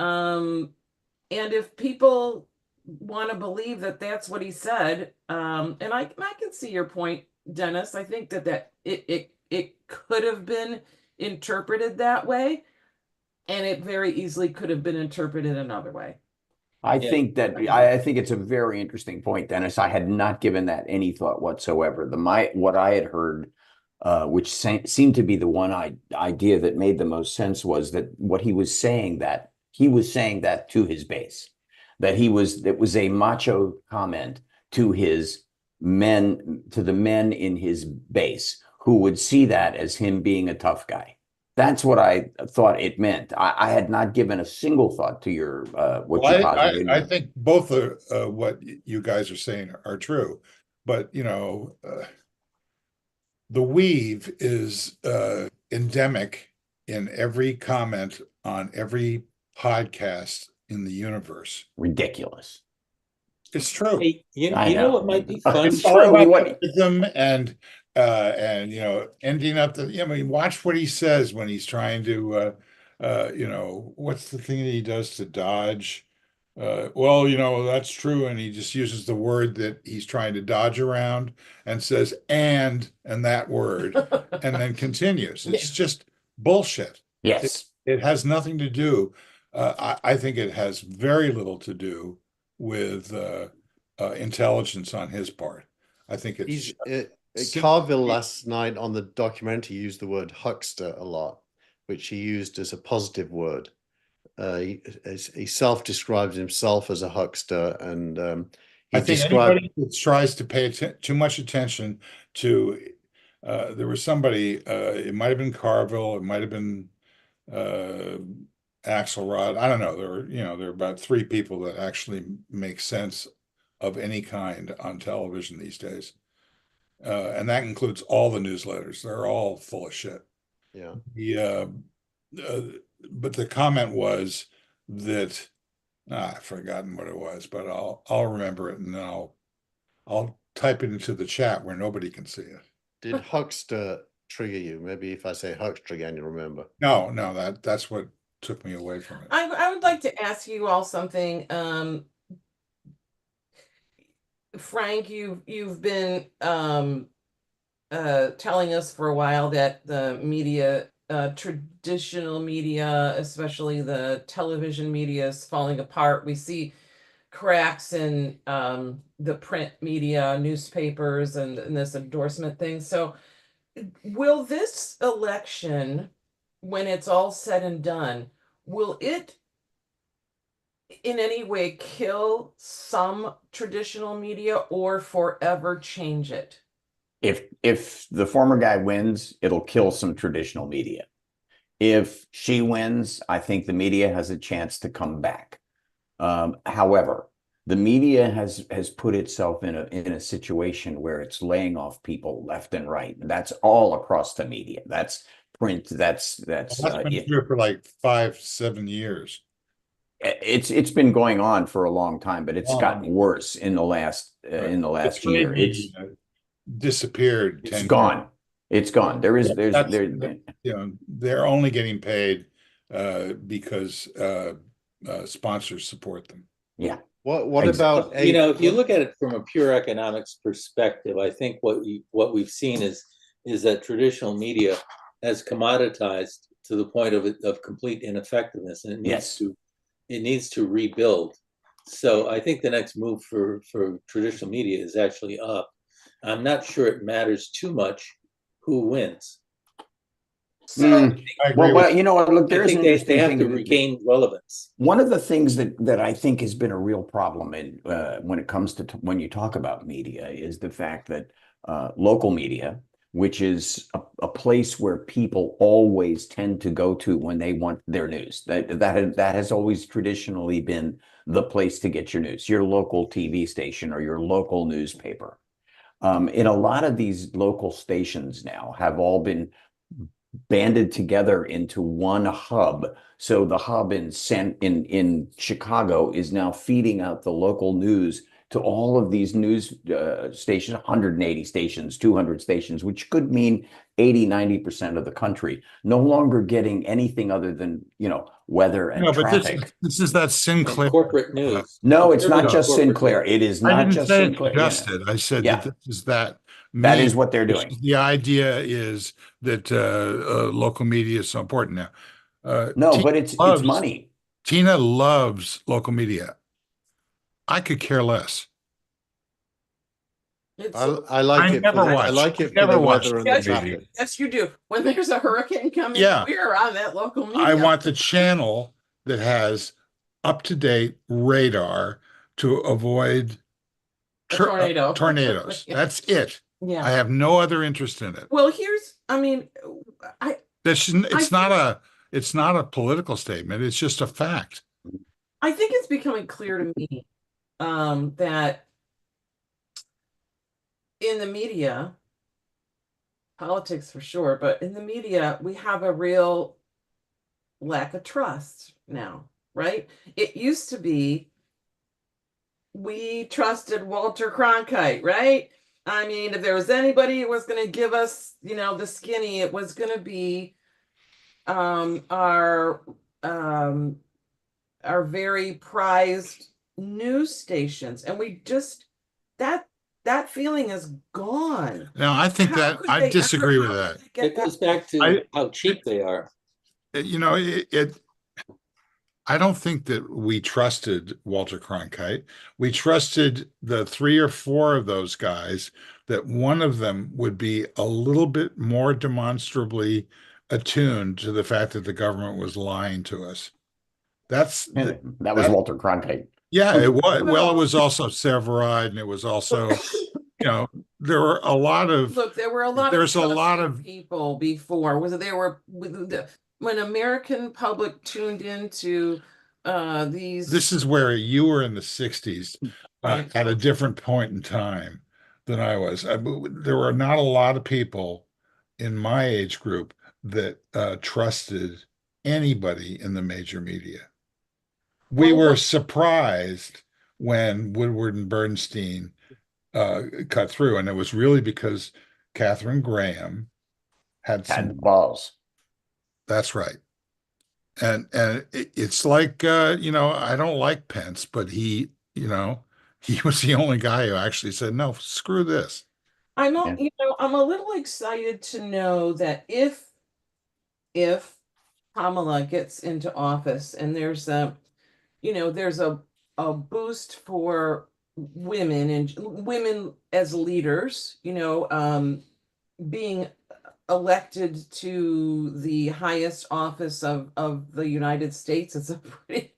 if people want to believe that that's what he said, and I can see your point, Dennis. I think that it could have been interpreted that way, and it very easily could have been interpreted another way. I think it's a very interesting point, Dennis. I had not given that any thought whatsoever. What I had heard, which seemed to be the one idea that made the most sense, was that what he was saying to his base, it was a macho comment to the men in his base who would see that as him being a tough guy. That's what I thought it meant. I had not given a single thought to your what you posited. I think both what you guys are saying are true, but the weave is endemic in every comment on every podcast in the universe. Ridiculous. It's true. Hey, you know what might be fun? It's all about them and ending up watch what he says when he's trying to what's the thing that he does to dodge? That's true, and he just uses the word that he's trying to dodge around and says and that word and then continues. It's just bullshit. Yes. It has nothing to do. I think it has very little to do with intelligence on his part. I think it's Carville last night on the documentary used the word huckster a lot, which he used as a positive word. He self-describes himself as a huckster, and I think anybody that tries to pay too much attention to there was somebody, it might have been Carville, it might have been Axelrod. I don't know. There are about three people that actually make sense of any kind on television these days. And that includes all the newsletters. They're all full of shit. Yeah. but the comment was that I've forgotten what it was, but I'll remember it, and then I'll type it into the chat where nobody can see it. Did huckster trigger you? Maybe if I say huckster again, you'll remember. No, that's what took me away from it. I would like to ask you all something. Frank, you've been telling us for a while that the media, traditional media, especially the television media, is falling apart. We see cracks in the print media, newspapers, and this endorsement thing. So will this election, when it's all said and done, will it in any way kill some traditional media or forever change it? If the former guy wins, it'll kill some traditional media. If she wins, I think the media has a chance to come back. However, the media has put itself in a situation where it's laying off people left and right. That's all across the media. That's print. That's Been true for like 5-7 years. It's been going on for a long time, but it's gotten worse in the last year. It's disappeared. It's gone. It's gone. There's they're only getting paid because sponsors support them. Yeah. What about if you look at it from a pure economics perspective, I think what we've seen is that traditional media has commoditized to the point of complete ineffectiveness, and it needs to rebuild. So I think the next move for traditional media is actually up. I'm not sure it matters too much who wins. Well, you know what? Look, there's an interesting they have thing to regain relevance. One of the things that I think has been a real problem in when it comes to when you talk about media is the fact that local media, which is a place where people always tend to go to when they want their news, that has always traditionally been the place to get your news, your local TV station or your local newspaper. In a lot of these local stations now have all been banded together into one hub. So the hub in Chicago is now feeding out the local news to all of these news stations, 180 stations, 200 stations, which could mean 80-90% of the country no longer getting anything other than, weather and traffic. But this is that Sinclair corporate news. No, it's not just Sinclair. It is not just Sinclair. I said that this is that. That is what they're doing. The idea is that local media is so important now. No, but it's money. Tina loves local media. I could care less. I like it. I like it for the weather and the traffic. Yes, you do. When there's a hurricane coming, we're on that local media. I want the channel that has up-to-date radar to avoid tornadoes. That's it. Yeah. I have no other interest in it. Well, it's not a political statement. It's just a fact. I think it's becoming clear to me that in the media, politics for sure, but in the media, we have a real lack of trust now, right? It used to be we trusted Walter Cronkite, right? I mean, if there was anybody who was going to give us, the skinny, it was going to be our very prized news stations, and we just that feeling is gone. No, I think I disagree with that. It goes back to how cheap they are. I don't think that we trusted Walter Cronkite. We trusted the 3 or 4 of those guys, that one of them would be a little bit more demonstrably attuned to the fact that the government was lying to us. That was Walter Cronkite. Yeah, it was. Well, it was also Severide, and it was also, there were a lot of. Look, there were a lot of people before. When American public tuned into these. This is where you were in the 60s at a different point in time than I was. There were not a lot of people in my age group that trusted anybody in the major media. We Well, were surprised when Woodward and Bernstein cut through, and it was really because Katharine Graham had Had the some. balls. That's right. And it's like I don't like Pence, but he was the only guy who actually said, no, screw this. I'm Yeah. I'm a little excited to know that if Kamala gets into office and there's a boost for women and women as leaders, being elected to the highest office of the United States is a pretty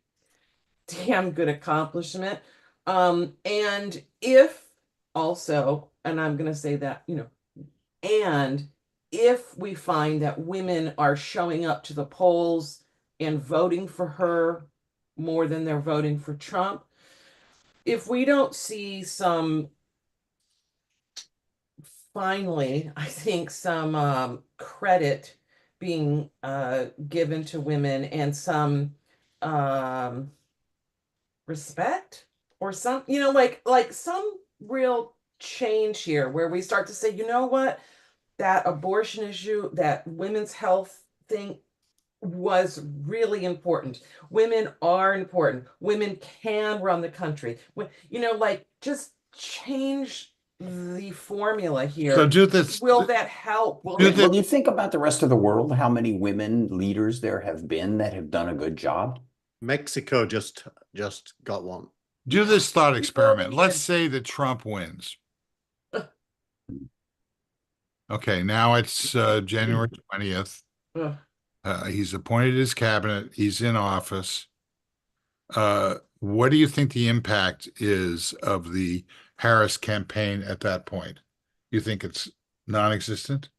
damn good accomplishment. And if also, and I'm going to say that, and if we find that women are showing up to the polls and voting for her more than they're voting for Trump, if we don't see finally, I think some credit being given to women and some respect or some, like some real change here where we start to say, you know what, that abortion issue, that women's health thing was really important. Women are important. Women can run the country. Like just change the formula here. So do this. Will that help? Well, you think about the rest of the world, how many women leaders there have been that have done a good job? Mexico just got one. Do this thought experiment. Let's say that Trump wins. Okay, now it's January 20th. Ugh. He's appointed his cabinet. He's in office. What do you think the impact is of the Harris campaign at that point? You think it's non-existent?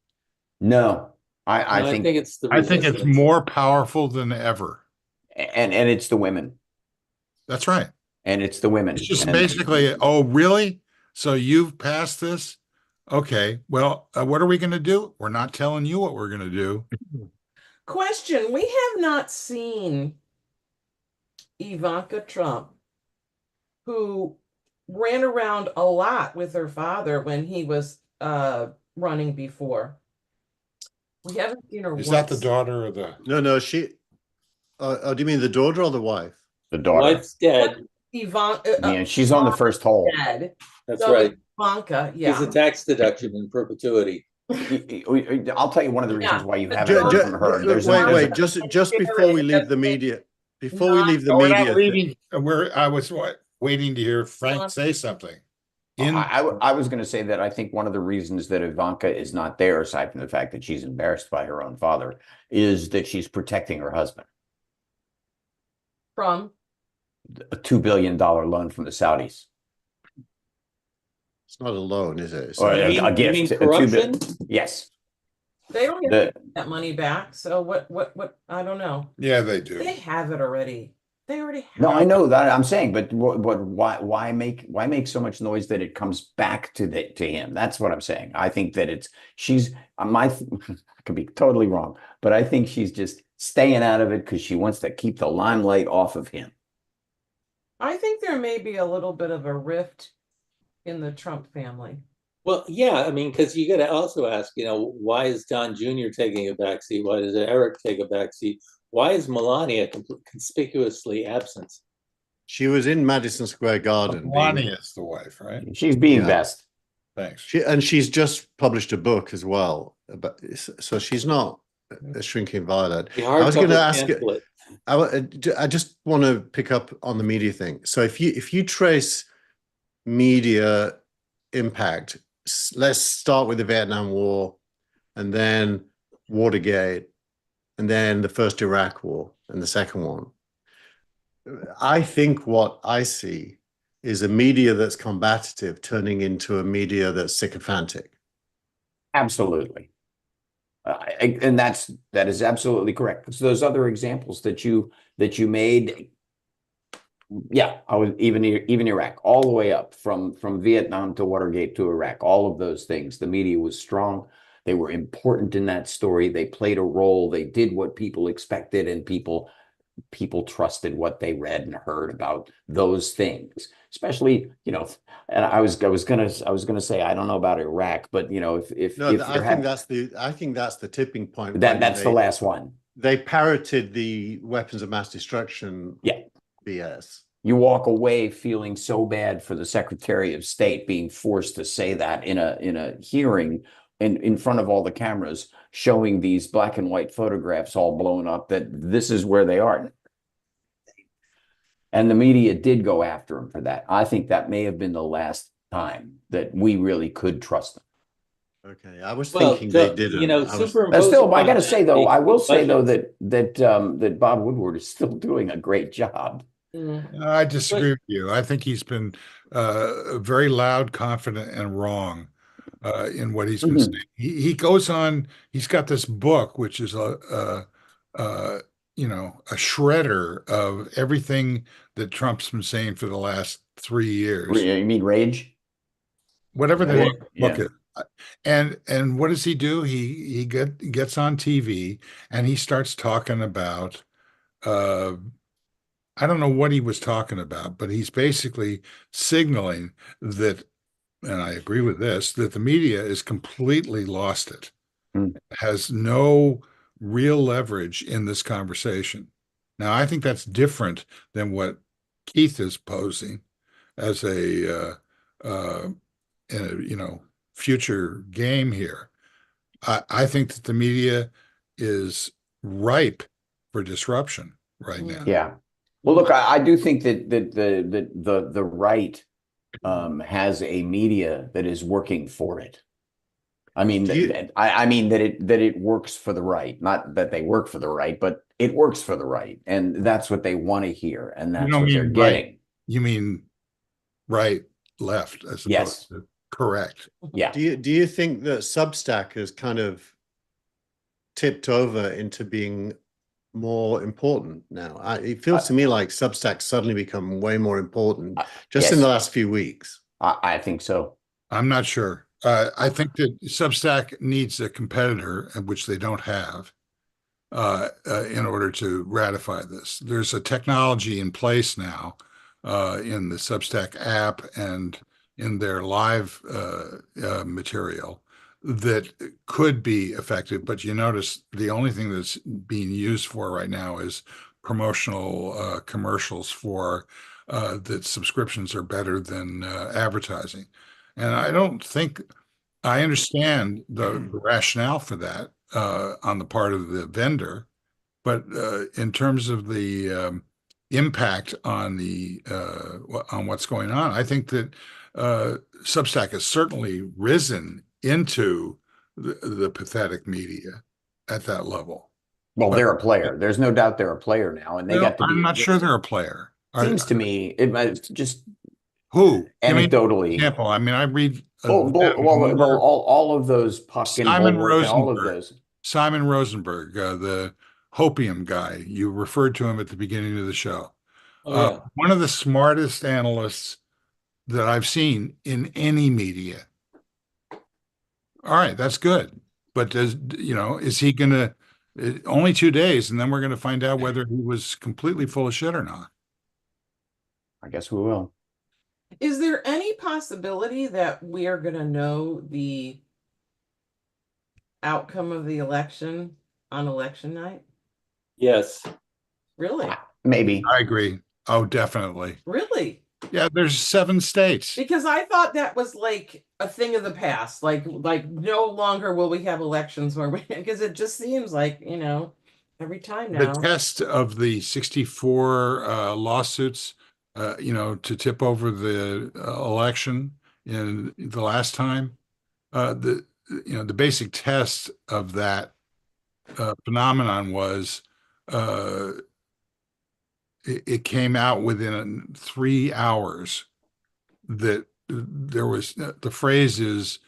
No, No, I I think, think it's the I think it's resistance. more powerful than ever. and it's the women, That's right. and it's the women. It's just And basically, oh, really? So you've passed this? Okay, well, what are we going to do? We're not telling you what we're going to do. Question: we have not seen Ivanka Trump, who ran around a lot with her father when he was running before. We haven't seen her Is that the once. daughter of the? No, she. Oh, do you mean the daughter or the wife? the daughter, Wife's dead. Ivanka, she's on the first hole. dead. That's So right. Ivanka, She's a yeah. tax deduction in perpetuity. I'll tell you one of the reasons Yeah. wait, But haven't heard from her. Wait, just before we leave the media, before we leave the We're not media, leaving. I was waiting to hear Frank say something. I was going to say that I think one of the reasons that Ivanka is not there, aside from the fact that she's embarrassed by her own father, is that she's protecting her husband. From A $2 billion loan from the Saudis. it's not a loan, is it? Or a You gift. mean a $2 billion. corruption? Yes. they don't get that money back. So what I don't know. Yeah, they do. They have it already. They already have No, it. I know that I'm saying, but why make so much noise that it comes back to him? That's what I'm saying. I think that she's I could be totally wrong, but I think she's just staying out of it because she wants to keep the limelight off of him. I think there may be a little bit of a rift in the Trump family. Well, yeah, I mean, because you got to also ask, why is Don Jr. taking a backseat? Why does Eric take a backseat? Why is Melania conspicuously absent? She was in Madison Square Garden. Melania is the wife, right? She's being best. Thanks. She's just published a book as well, so she's not a shrinking violet. I was going to ask it. I just want to pick up on the media thing. So if you trace media impact, let's start with the Vietnam War, and then Watergate, and then the first Iraq War, and the second one. I think what I see is a media that's combative turning into a media that's sycophantic. Absolutely. And that is absolutely correct. So those other examples that you made, yeah, I was even Iraq, all the way up from Vietnam to Watergate to Iraq, all of those things. The media was strong. They were important in that story. They played a role. They did what people expected, and people trusted what they read and heard about those things. Especially, and I was gonna say I don't know about Iraq, but if No, if I there think had that's the tipping point that's the last one. they parroted the weapons of mass destruction Yeah. BS. You walk away feeling so bad for the Secretary of State being forced to say that in a hearing in front of all the cameras, showing these black and white photographs all blown up, that this is where they are. And the media did go after him for that. I think that may have been the last time that we really could trust them. Okay, I was Well, thinking they didn't. superimpose Still, I upon got to that say though, the I will say though budgets. that Bob Woodward is still doing a great job. I disagree with you. I think he's been very loud, confident, and wrong in what he's been saying. He goes on. He's got this book, which is a a shredder of everything that Trump's been saying for the last 3 years. You mean Rage? Whatever the name of the book Yeah. is. And what does he do? He gets on TV and he starts talking about I don't know what he was talking about, but he's basically signaling that, and I agree with this, that the media is completely lost it, has no real leverage in this conversation. Now, I think that's different than what Keith is posing as future game here. I think that the media is ripe for disruption right now. Yeah. Well, look, I do think that the right has a media that is working for it. I mean, I mean that it works for the right, not that they work for the right, but it works for the right, and that's what they want to hear, and that's what they're getting. You mean right, left, as opposed to correct. Yeah. Do you think that Substack has kind of tipped over into being more important now? It feels to me like Substack suddenly become way more important just in the last few weeks. I think so. I'm not sure. I think that Substack needs a competitor, which they don't have, in order to ratify this. There's a technology in place now in the Substack app and in their live material that could be effective, but you notice the only thing that's being used for right now is promotional commercials for that subscriptions are better than advertising. And I don't think I understand the rationale for that on the part of the vendor, but in terms of the impact on on what's going on, I think that Substack has certainly risen into the pathetic media at that level. Well, they're a player. There's no doubt they're a player now, and they got to be. I'm not sure they're a player. Seems to me it just who anecdotally. Example. I mean, I read. All of those Puck and all of those. Simon Rosenberg, the Hopium guy. You referred to him at the beginning of the show. One of the smartest analysts that I've seen in any media. All right, that's good. But is he going to only 2 days, and then we're going to find out whether he was completely full of shit or not. I guess we will. Is there any possibility that we are going to know the outcome of the election on election night? Yes. Really? Maybe. I agree. Oh, definitely. Really? Yeah, there's 7 states. Because I thought that was like a thing of the past. Like no longer will we have elections where because it just seems like, every time now. The test of the 64 lawsuits, to tip over the election in the last time, the basic test of that phenomenon was it came out within 3 hours that there was the phrase is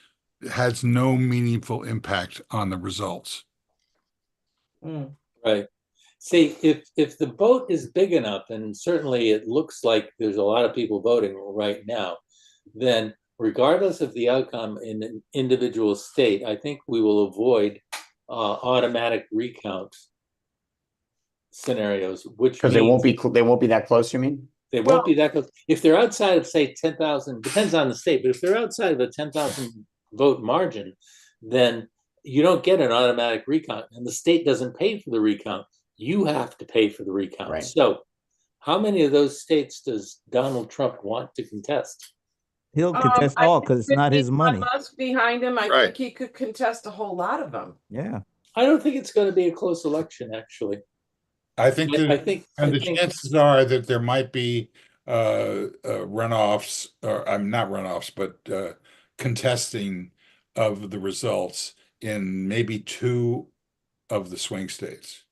has no meaningful impact on the results. Right. See, if the vote is big enough, and certainly it looks like there's a lot of people voting right now, then regardless of the outcome in an individual state, I think we will avoid automatic recount scenarios, which Because they means won't be that close, you mean? they won't be that close. If they're outside of, say, 10,000, depends on the state, but if they're outside of a 10,000 vote margin, then you don't get an automatic recount, and the state doesn't pay for the recount. You have to pay for the recount. Right. So how many of those states does Donald Trump want to contest? He'll contest all because it's not his money. Musk behind him. I Right. think he could contest a whole lot of them. Yeah. I don't think it's going to be a close election, actually. I think I that, think, and I the think chances are that there might be runoffs, or I'm not runoffs, but contesting of the results in maybe 2 of the swing states.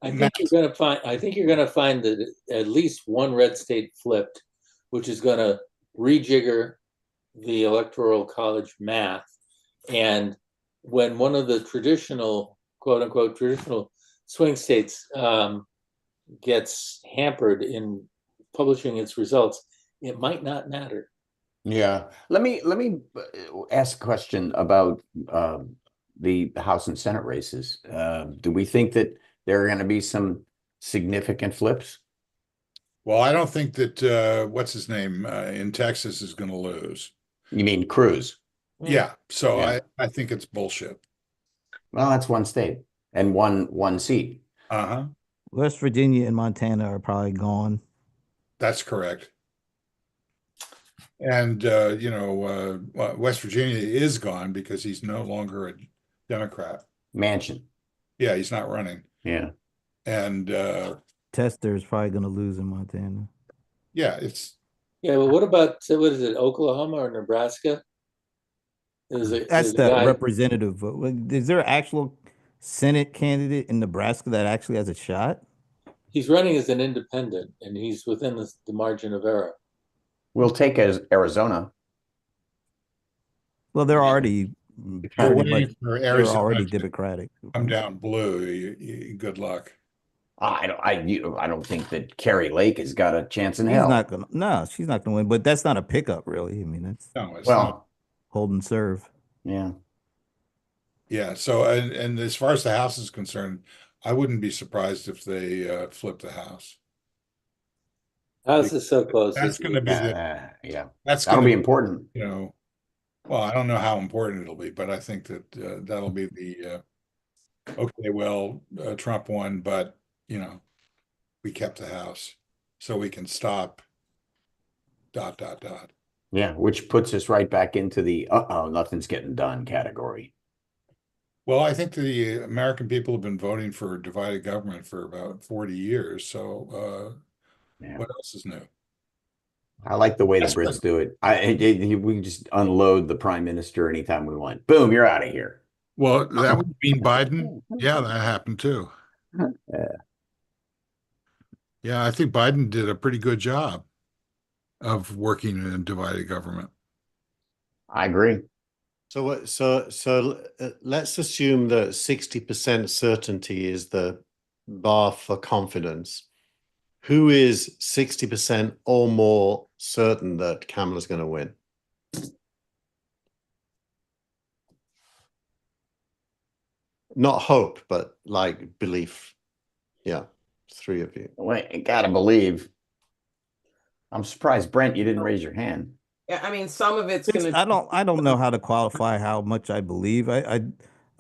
I think you're going to find. I think you're going to find that at least one red state flipped, which is going to rejigger the electoral college math. And when one of the traditional, quote unquote, traditional swing states gets hampered in publishing its results, it might not matter. Yeah. Let me ask a question about the House and Senate races. Do we think that there are going to be some significant flips? Well, I don't think that what's his name in Texas is going to lose. You mean Cruz? Yeah, so Yeah. I think it's bullshit. Well, that's one state and one seat. Uh-huh. West Virginia and Montana are probably gone. That's correct. And West Virginia is gone because he's no longer a Democrat. Manchin. Yeah, he's not running. Yeah. And Tester is probably going to lose in Montana. yeah, it's Yeah, but what about what is it, Oklahoma or Nebraska? That's the representative vote. Is there an actual Senate candidate in Nebraska that actually has a shot? He's running as an independent, and he's within the margin of error. We'll take as Arizona. Well, they're already We're pretty waiting much, for they're Arizona already to Democratic. come down blue. Good luck. I don't think that Carrie Lake has got a chance in She's hell. not gonna. No, she's not gonna win. But that's not a pickup, really. I mean, that's No, it's not. Well, hold and serve. yeah. Yeah. So, and as far as the House is concerned, I wouldn't be surprised if they flip the House. House is so close. That's going to be Yeah. that's That'll going be to important. well, I don't know how important it'll be, but I think that that'll be the okay. Well, Trump won, but we kept the House, so we can stop. ... Yeah, which puts us right back into the nothing's getting done category. Well, I think the American people have been voting for divided government for about 40 years. So Yeah. what else is new? I like the way the Brits do it. We can just unload the prime minister anytime we want. Boom, you're out of here. Well, that would mean Biden. Yeah, that happened too. Yeah, I think Biden did a pretty good job of working in a divided government. I agree. So let's assume that 60% certainty is the bar for confidence. Who is 60% or more certain that Kamala's going to win? Not hope, but like belief. Yeah, 3 of you. Wait, you gotta believe. I'm surprised, Brent, you didn't raise your hand. Yeah, I mean, some of it's gonna. I don't know how to qualify how much I believe. I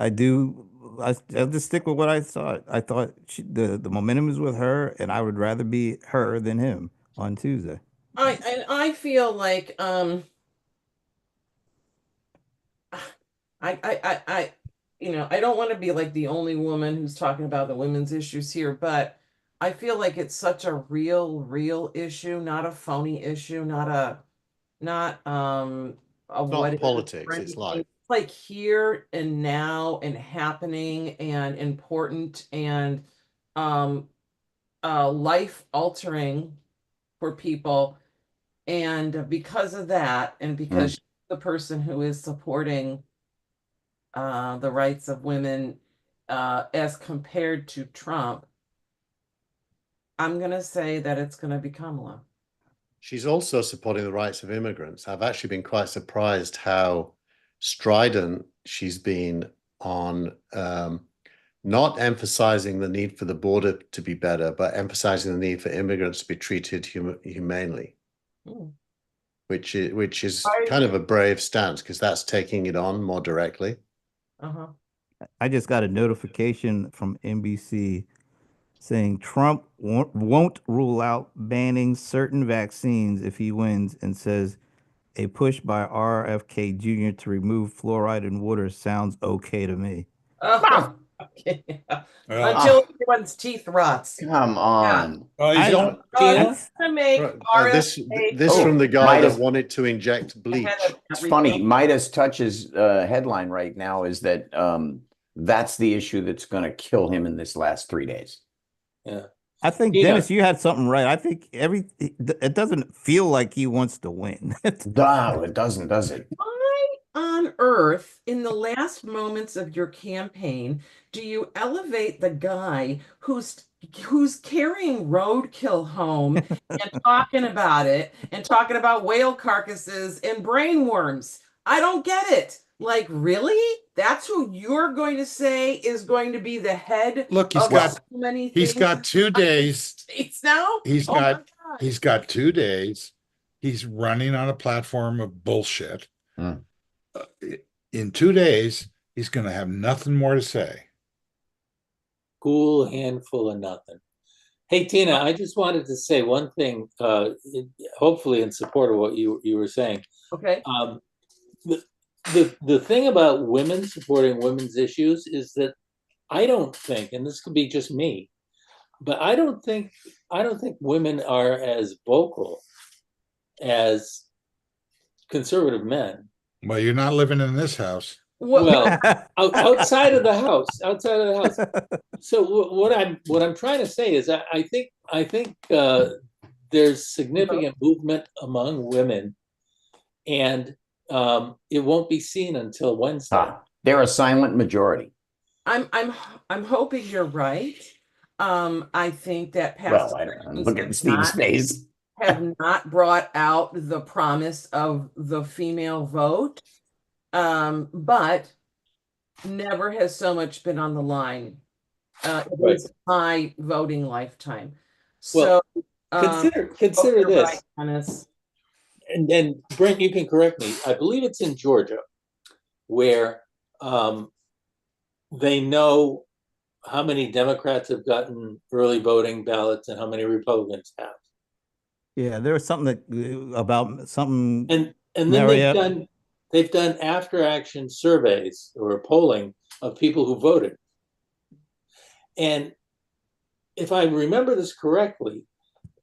do. I'll just stick with what I thought. I thought the momentum is with her, and I would rather be her than him on Tuesday. I feel like I I don't want to be like the only woman who's talking about the women's issues here, but I feel like it's such a real issue, not a phony issue, not a Not politics, it's life. Like here and now and happening and important and life altering for people. And because of that, and because she's the person who is supporting the rights of women as compared to Trump, I'm gonna say that it's gonna be Kamala. She's also supporting the rights of immigrants. I've actually been quite surprised how strident she's been on not emphasizing the need for the border to be better, but emphasizing the need for immigrants to be treated humanely, which is kind of a brave stance because that's taking it on more directly. I just got a notification from NBC saying Trump won't rule out banning certain vaccines if he wins, and says a push by RFK Jr. to remove fluoride in water sounds okay to me. Oh, okay. Until everyone's teeth rots. Come on. He's I- going, Tina? To make This RFK from the guy Midas- that wanted to inject bleach. It's funny. Midas Touch's headline right now is that that's the issue that's going to kill him in this last 3 days. Yeah. I think, Tina. Dennis, you had something right. I think it doesn't feel like he wants to win. No, it doesn't, does it? Why on earth, in the last moments of your campaign, do you elevate the guy who's carrying roadkill home and talking about it and talking about whale carcasses and brain worms? I don't get it. Like, really? That's who you're going to say is going to be the head look, of so many things? he's got 2 days. States now? He's Oh my got God. he's got 2 days. He's running on a platform of bullshit. In 2 days, he's going to have nothing more to say. Cool handful of nothing. Hey, Tina, I just wanted to say one thing, hopefully in support of what you were saying. Okay. The thing about women supporting women's issues is that I don't think, and this could be just me, but I don't think women are as vocal as conservative men. Well, you're not living in this house. Well, outside of the house. So what I'm trying to say is I think there's significant movement among women, and it won't be seen until Wednesday. They're a silent majority. I'm hoping you're right. I think that past Well, I don't know. Look at Steve's face. have not brought out the promise of the female vote, but never has so much been on the line. It was my voting lifetime. So consider this. Right, Dennis. And Brent, you can correct me. I believe it's in Georgia, where they know how many Democrats have gotten early voting ballots and how many Republicans have. Yeah, there was something about something. And then they've done after action surveys or polling of people who voted. And if I remember this correctly,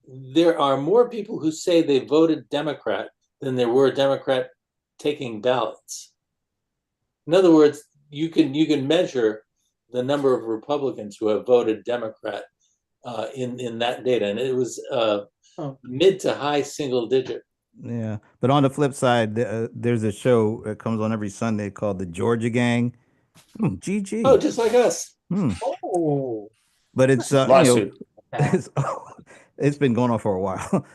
there are more people who say they voted Democrat than there were Democrat taking ballots. In other words, you can measure the number of Republicans who have voted Democrat in that data, and it was mid to high single digit. Yeah, but on the flip side, there's a show that comes on every Sunday called the Georgia Gang. GG. Oh, just like us. Oh, but it's Lawsuit it's been going on for a while.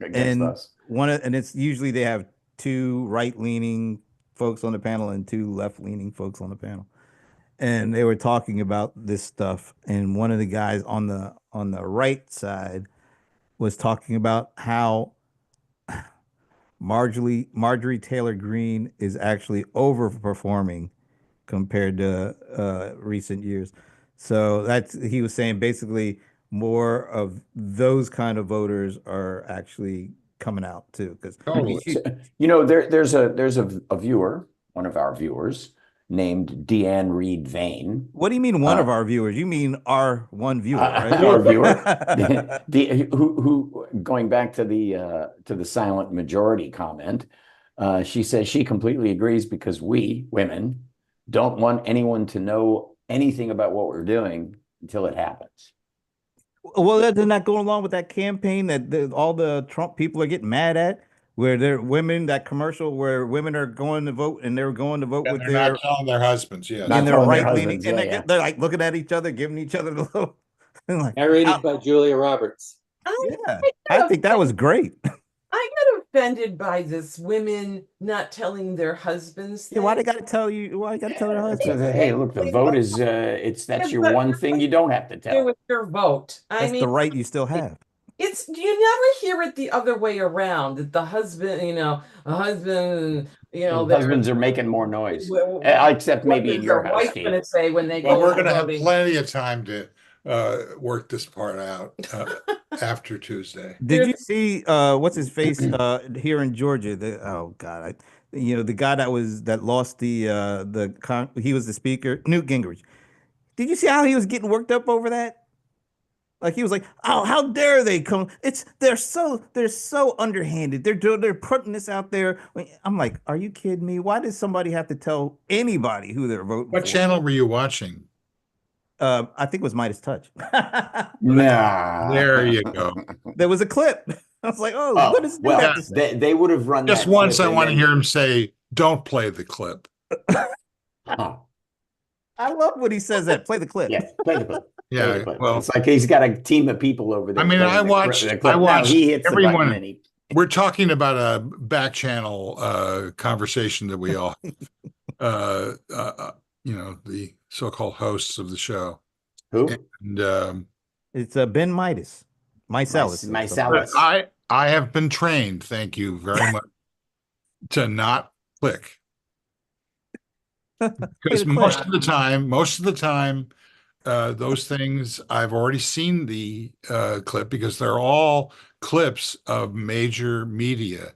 against us. And it's usually they have 2 right-leaning folks on the panel and 2 left-leaning folks on the panel. And they were talking about this stuff, and one of the guys on the right side was talking about how Marjorie Taylor Greene is actually overperforming compared to recent years. So he was saying basically more of those kind of voters are actually coming out too. Because there's a viewer, one of our viewers, named Deanne Reed Vane. What do you mean one of our viewers? You mean our one viewer, right? Our viewer, who going back to the silent majority comment, she says she completely agrees because we women don't want anyone to know anything about what we're doing until it happens. Well, they're not going along with that campaign that all the Trump people are getting mad at, where they're women, that commercial where women are going to vote and they're going to vote with they're not telling their husbands, yeah. And they're telling their right leaning, husbands, and they're like looking at each other, giving each other the little. Like, Narrated by Julia Roberts. Yeah, I I think that was great. I got offended by this women not telling their husbands Yeah, why they things. got to tell you? Why got to tell their That's husband? hey, look, the vote is that's your one thing you don't have to Do tell. with your vote. I That's mean, the right you still have. it's you never hear it the other way around that the husband, a husband, Husbands are making more noise, except what maybe in is their your house, wife going Steve. to say when they Well, go we're to going to have voting? plenty of time to work this part out after Tuesday. Did you see what's his face here in Georgia? Oh God, the guy that lost he was the speaker, Newt Gingrich. Did you see how he was getting worked up over that? Like he was like, "Oh, how dare they come? They're so underhanded. They're putting this out there." I'm like, "Are you kidding me? Why does somebody have to tell anybody who they're voting What for?" channel were you watching? I think it was Midas Touch. Nah. There you go. There was a clip. I was like, "Oh, what Oh, does Newt have well, to say?" they would have run Just that once clip I and want to then hear him say, "Don't play the clip." oh, I love when he says that. Play the clip. yes, play the clip. Play the Yeah, clip. well, It's like he's got a team of people over I there mean, playing the I clip. Now watched he hits the button everyone. and he We're talking about a back channel conversation that we all, uh, uh, the so-called hosts of the show. who? And It's Ben Midas, Mycellus. or something. but Mycellus. I have been trained, thank you very much, to not click. Play Because the clip. most of the time, those things I've already seen the clip because they're all clips of major media.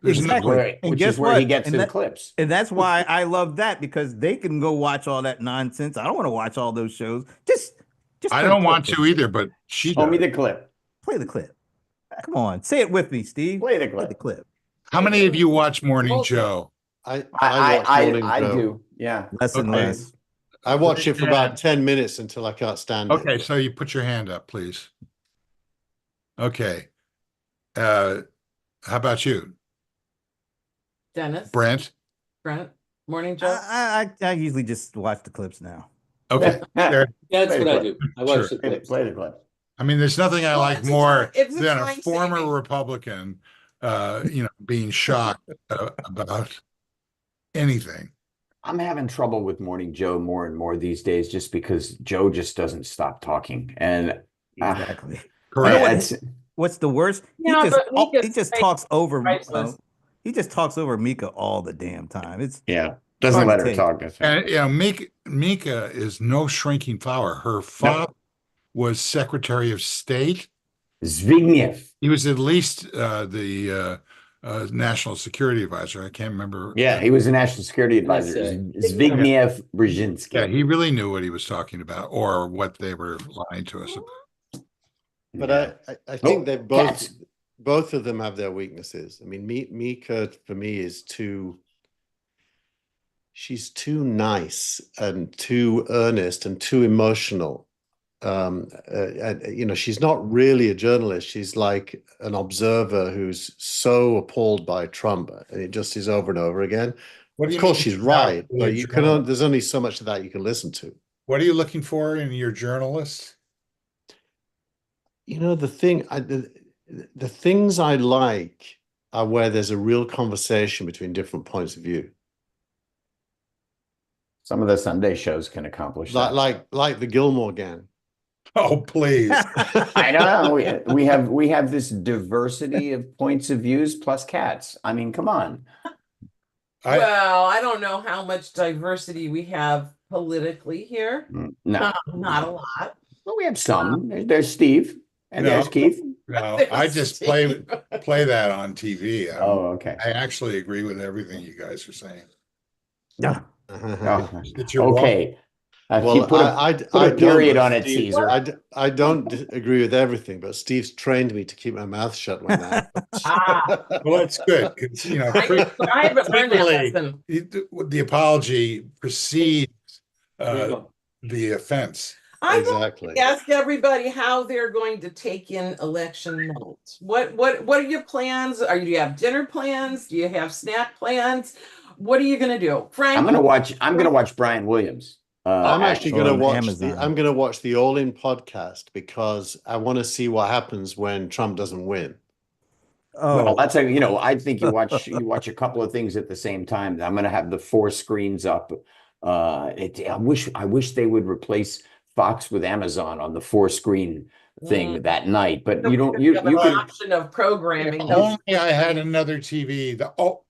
There's no, Exactly. And Which is guess where he what? gets his clips. And that's why I love that because they can go watch all that nonsense. I don't want to watch all those shows. Just I play the don't clip want for to me. either, but she Show me does. the clip. Play the clip. Come on, say it with me, Steve. Play the Play the clip. clip. How many of you watch Morning Bullshit. Joe? I watch Morning I Joe. do. Yeah. Less and Okay. less. I watch it for Yeah. about 10 minutes until I can't stand Okay, it. so you put your hand up, please. Okay. How about you, Dennis, Brent? Brent, Morning Joe. I usually just watch the clips now. Okay. There, That's Play what the I clip. do. I watch Sure. the clips. Play the clip. I mean, there's nothing I Well, like it's more it's than a time former saving. Republican, being shocked about anything. I'm having trouble with Morning Joe more and more these days just because Joe just doesn't stop talking. And Exactly. You know Correct. what's the worst? Yeah, but He just talks over priceless. he just talks over Mika all the damn time. It's yeah, doesn't hard let to her take. talk. And Mika is no shrinking flower. Her father was Secretary of State. Zbigniew. He was at least the National Security Advisor. I can't remember. Yeah, he was a national security advisor. NSA. Zbigniew Brzezinski. Yeah, he really knew what he was talking about or what they were lying to us about. But Yeah. I think Oh, they cats. both of them have their weaknesses. I mean, Mika for me she's too nice and too earnest and too emotional. She's not really a journalist. She's like an observer who's so appalled by Trump, and it just is over and over again. What do Of you course, mean she's she's not right, really but a you can journalist? there's only so much of that you can listen to. What are you looking for in your journalist? The things I like are where there's a real conversation between different points of view. Some of the Sunday shows can accomplish that. Like the Gillmor gang. Oh, please. I know we have this diversity of points of views plus cats. I mean, come on. Well, I don't know how much diversity we have politically here. No, Not a lot. well, we have some. There's Steve and No. there's Keith. No, There's I just Steve. play that on TV. Oh, okay. I actually agree with everything you guys are saying. Yeah. Oh, That you're okay. Well, Put a period on it, Steve. Caesar. I don't agree with everything, but Steve's trained me to keep my mouth shut when that happens. Well, that's good. I haven't learned that frequently, lesson. the apology precedes There you go. the offense. I Exactly. ask everybody how they're going to take in election night. What are your plans? Do you have dinner plans? Do you have snack plans? What are you going to do, Frank? I'm gonna watch Brian Williams I'm actually going to on watch Amazon. I'm going to watch the All In podcast because I want to see what happens when Trump doesn't win. Well, Oh, that's I think you watch a couple of things at the same time. I'm gonna have the four screens up. I wish they would replace Fox with Amazon on the four screen thing that night. But So you we don't could you have you an can option of programming. If those only I had another TV. oh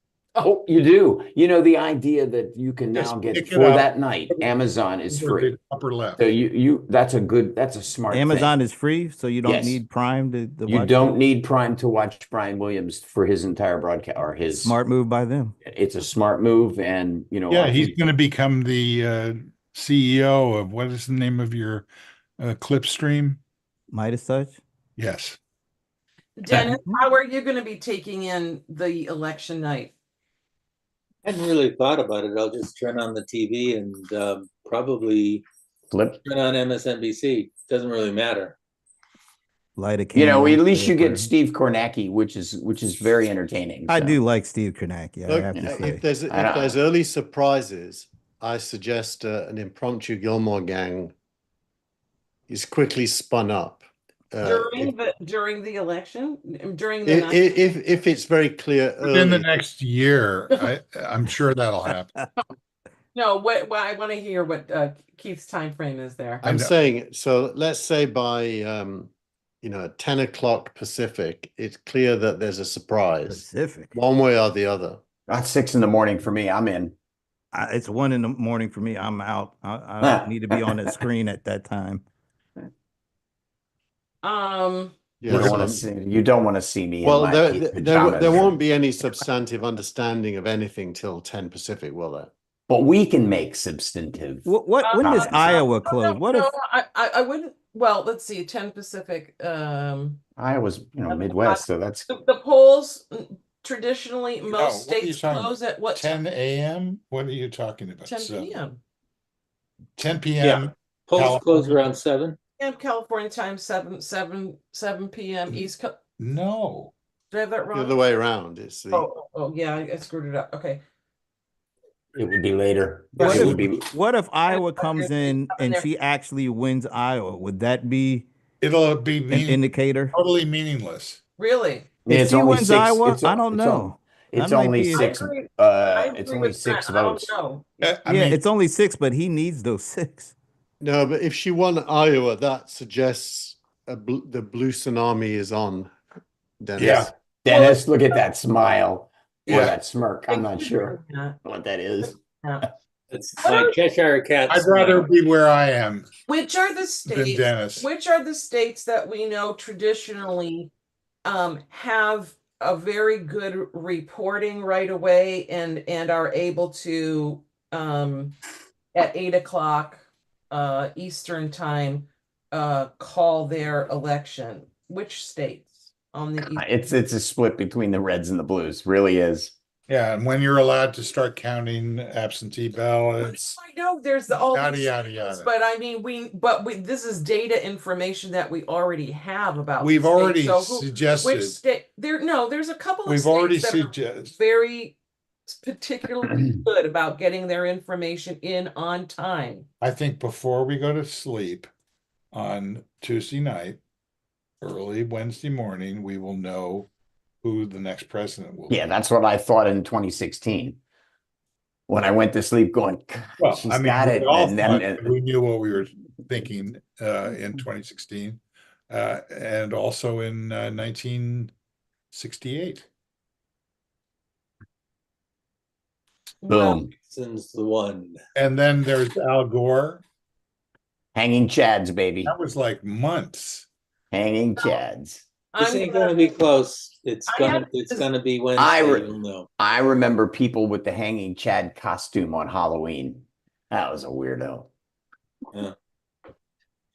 you do. The idea that you can Just now get pick it for up. that night, Amazon is Over free. the upper left. So that's a smart Amazon thing. is free, so you don't Yes. need Prime to You watch don't it. need Prime to watch Brian Williams for his entire broadcast or his Smart move by them. it's a smart move and Yeah, I he's think going to become the CEO of what is the name of your clip stream? Midas Touch. Yes. Dennis, how are you going to be taking in the election night? I hadn't really thought about it. I'll just turn on the TV and probably flip. turn on MSNBC. Doesn't really matter. Light a candle. At least say a you prayer. get Steve Kornacki, which is very entertaining. I So. do like Steve Kornacki. I Look, have to say. if there's early surprises, I suggest an impromptu Gillmor gang is quickly spun up. During the election, during the night? If it's very clear Within the early, next year, I'm sure that'll happen. No, I want to hear what Keith's time frame is there. I'm saying, so let's say by 10 o'clock Pacific, it's clear that there's a surprise, Pacific. one way or the other. That's 6 a.m. for me. I'm in. It's 1 a.m. for me. I'm out. I need to be on the screen at that time. You don't want to see me. Well, in my there won't be any substantive understanding of anything till 10 Pacific, will there? But we can make substantive. When does Iowa close? I wouldn't. Well, let's see. 10 Pacific. Iowa's Midwest, so that's the polls. Traditionally, most what are you states talking close at what 10 time? a.m.? What are you talking about? 10 p.m. 10 p.m. Polls close around 7. California time, 7 p.m. East Coast. No. Did I have that The wrong? other way around. It's the Oh yeah, I screwed it up. Okay. it would be later. What if Iowa comes in and she actually wins Iowa? Would that be It'll be an indicator? totally meaningless. Really? If It's she only wins 6. Iowa, I don't know. It's That might only be- 6. I It's agree only with 6 that. I don't votes. know. I mean, It's only 6, but he needs those 6. No, but if she won Iowa, that suggests the blue tsunami is on. Dennis. Yeah. Dennis, look at that smile or Yeah. that smirk. I'm not sure Yeah. what that is. It's my Cheshire cat. I'd rather be where I am Which are the than states? Dennis. Which are the states that we know traditionally have a very good reporting right away and are able to at 8 o'clock Eastern time call their election? Which states on the East? It's a split between the Reds and the Blues. Really is. Yeah, and when you're allowed to start counting absentee ballots, I know there's all yada these yada things, yada. but I mean, this is data information that we already have about. We've the states. already So suggested. which state? There's a couple of We've states already that are suggested. very particularly good about getting their information in on time. I think before we go to sleep on Tuesday night, early Wednesday morning, we will know who the next president will be. Yeah, that's what I thought in 2016. When I went to sleep going, Well, she's I mean, got we it. all And thought then we knew what we were thinking in 2016 and also in 1968. boom. Nixon's the one. And then there's Al Gore. Hanging Chads, baby. That was like months. Hanging Chads. This ain't gonna be close. It's gonna be Wednesday. You'll know. I remember people with the hanging Chad costume on Halloween. That was a weirdo. Yeah.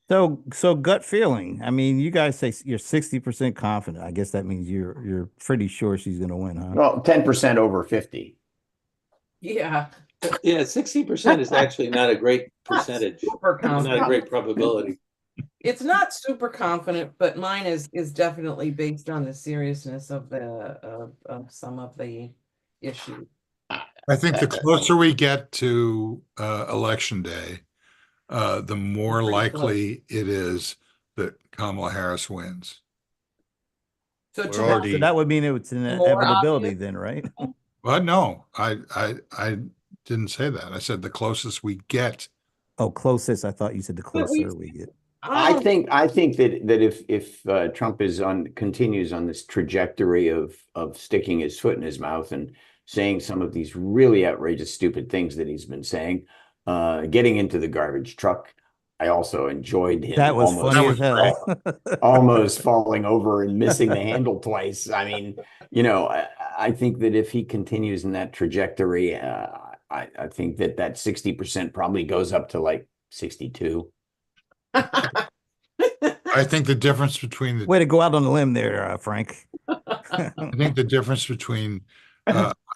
So gut feeling. I mean, you guys say you're 60% confident. I guess that means you're pretty sure she's going to win, huh? Well, 10% over 50. Yeah. Yeah, 60% is actually not a great percentage. Super It's not a confident. great probability. It's not super confident, but mine is definitely based on the seriousness of of some of the issues. I think the closer we get to election day, the more Pretty likely it is that Kamala Harris wins. So We're to So already that would mean it's an more inevitability obvious. then, right? Well, no, I didn't say that. I said the closest we get. Oh, closest. I thought you said the But we, closer we get. I think that if Trump continues on this trajectory of sticking his foot in his mouth and saying some of these really outrageous, stupid things that he's been saying, getting into the garbage truck. I also enjoyed him That was funny as hell. almost falling over and missing the handle twice. I mean, I think that if he continues in that trajectory, I think that 60% probably goes up to like 62. I think the difference between the Way to go out on a limb there, Frank. I think the difference between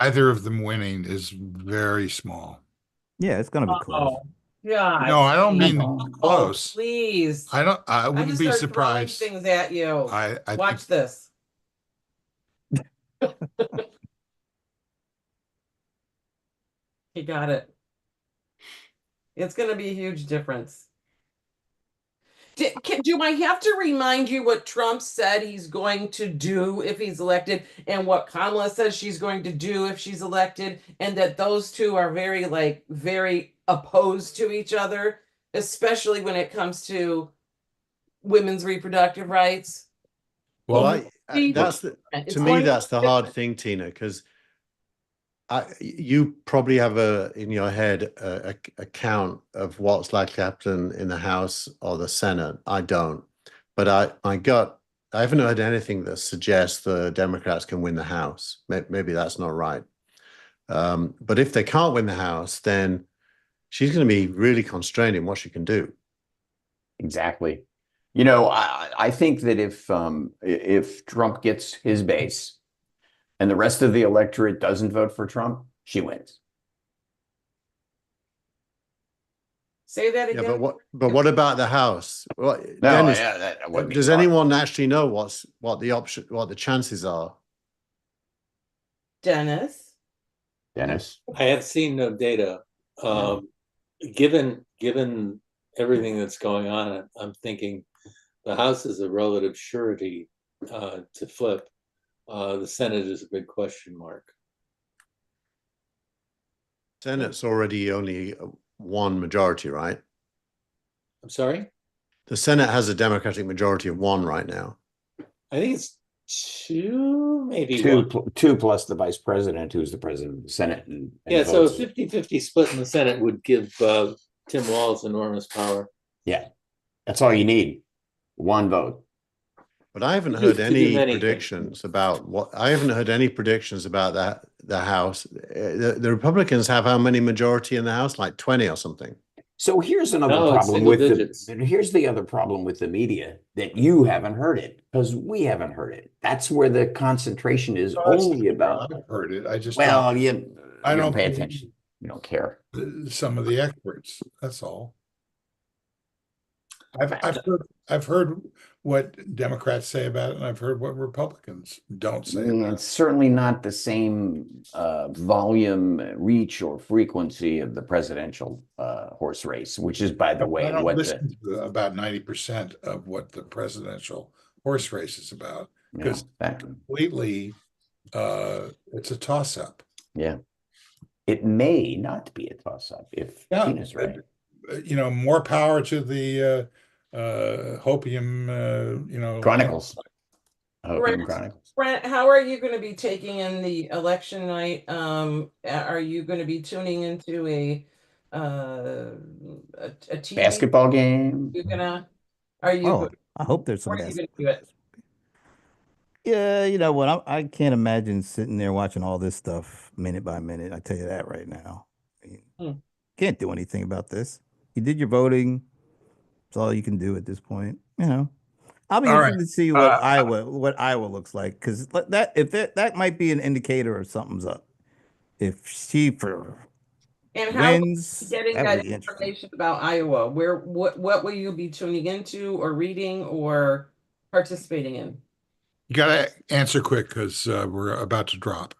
either of them winning is very small. Yeah, it's gonna be close. Oh, God. No, I don't mean Oh, close. Please. I I'm wouldn't gonna be start throwing surprised. things at you. I Watch think this. He got it. It's going to be a huge difference. Do I have to remind you what Trump said he's going to do if he's elected and what Kamala says she's going to do if she's elected, and that those two are very opposed to each other, especially when it comes to women's reproductive rights? well, It's to me going to that's the be hard thing, Tina, because you probably have in your head a count of what's likely to happen in the House or the Senate. I don't, but I haven't heard anything that suggests the Democrats can win the House. Maybe that's not right. But if they can't win the House, then she's going to be really constrained in what she can do. exactly. I think that if Trump gets his base and the rest of the electorate doesn't vote for Trump, she wins. Say that Yeah, again. but what about the House? Well, No, Dennis, yeah, that wouldn't be does smart. anyone actually know what the chances are? Dennis. Dennis? I have seen no data. Given everything that's going on, I'm thinking the House is a relative surety to flip. The Senate is a big question mark. Senate's already only one majority, right? I'm sorry? The Senate has a Democratic majority of one right now. I think it's two, maybe Two, one. two plus the vice president, who's the president of the Senate. And Yeah, so a votes. 50-50 split in the Senate would give Tim Walz enormous power. Yeah, that's all you need. One vote. But I haven't To heard do any many predictions about I haven't heard any predictions about the House. The Republicans have how many majority in the House? Like 20 or something. So here's another No, it's problem single with digits. here's the other problem with the media that you haven't heard it because we haven't heard it. That's where the concentration is only about. I've heard it. I just Well, don't. you I don't don't pay believe attention. You don't care. some of the experts. That's all. I've heard what Democrats say about it, and I've heard what Republicans don't say about It's certainly not the same volume, reach, or frequency of the presidential horse race, which is, by the it. I way, don't what listen to about 90% of what the presidential horse race is about because completely it's a toss-up. Yeah. It may not be a toss-up if Tina's right. More power to the Hopium, Chronicles. Brent, Chronicles. Brent, how are you going to be taking in the election night? Are you going to be tuning into a TV Basketball game? I hope there's some basketball. Yeah, you know what? I can't imagine sitting there watching all this stuff minute by minute. I tell you that right now. I mean, can't do anything about this. You did your voting. That's all you can do at this point. I'll be interested to see what Iowa looks like because that might be an indicator of something's up. If she wins, getting that information about Iowa? What will you be tuning into or reading or participating in? You got to answer quick because we're about to drop.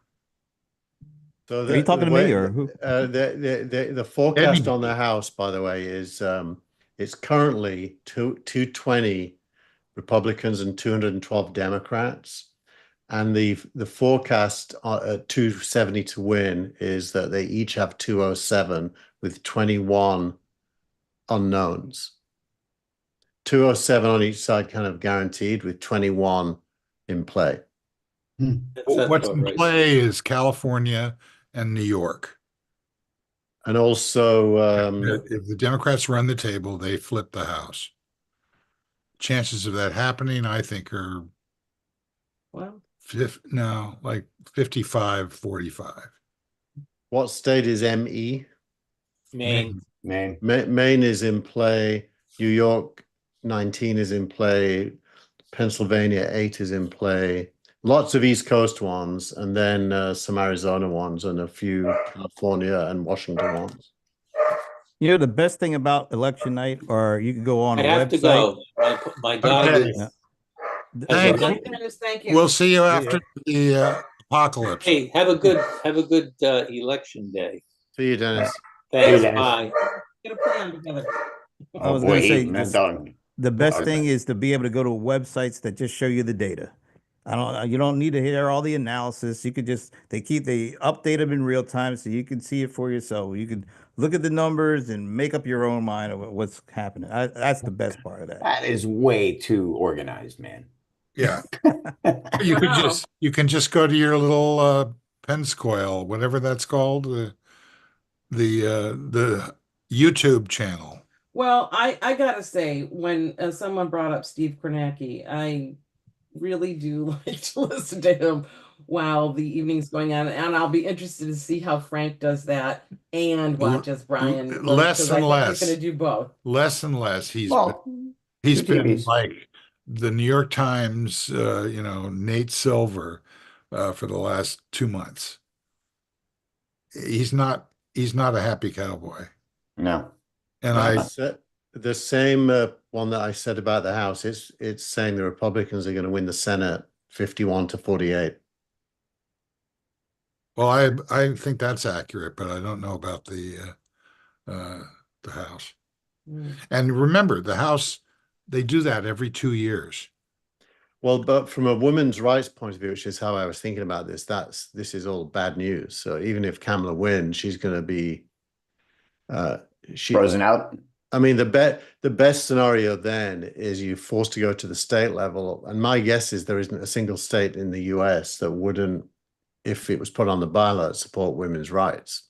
So Are you talking to me or who? the forecast on the House, by the way, is it's currently 220 Republicans and 212 Democrats. And the forecast at 270 to win is that they each have 207 with 21 unknowns. 207 on each side kind of guaranteed with 21 in play. What's in play is California and New York. And also, If the Democrats run the table, they flip the House. Chances of that happening, I think, are Well, like 55-45. what state is ME? Maine. Maine is in play. New York 19 is in play. Pennsylvania 8 is in play. Lots of East Coast ones, and then some Arizona ones, and a few California and Washington ones. You know, the best thing about election night, or you can go on I a have to website. go. My dog Okay. is. Thanks. Dennis, thank you. We'll see you after the apocalypse. Hey, have a good election day. See you, Dennis. Thanks. Dennis. Bye. Get a plan together. I Oh was boy, gonna say eating that this- dog. The best Well, thing is to be able to go to websites that just show you the data. You don't need to hear all the analysis. They update them in real time so you can see it for yourself. You can look at the numbers and make up your own mind of what's happening. That's the best part of that. That is way too organized, man. Yeah. You can just go to your little Penscoil, whatever that's called, the YouTube channel. Well, I gotta say, when someone brought up Steve Kornacki, I really do like to listen to him while the evening's going on, and I'll be interested to see how Frank does that and watches Brian. Less because and I think less. he's going to do both. Less and less. He's Well, been like the New York Times, Nate Silver, for the last 2 months. He's not a happy cowboy. no. And the same one that I said about the House. It's saying the Republicans are going to win the Senate 51-48. Well, I think that's accurate, but I don't know about the House. And remember, the House, they do that every 2 years. Well, but from a women's rights point of view, which is how I was thinking about this, this is all bad news. So even if Kamala wins, she's going to be Frozen out. I mean, the best scenario then is you're forced to go to the state level. And my guess is there isn't a single state in the US that wouldn't, if it was put on the ballot, support women's rights.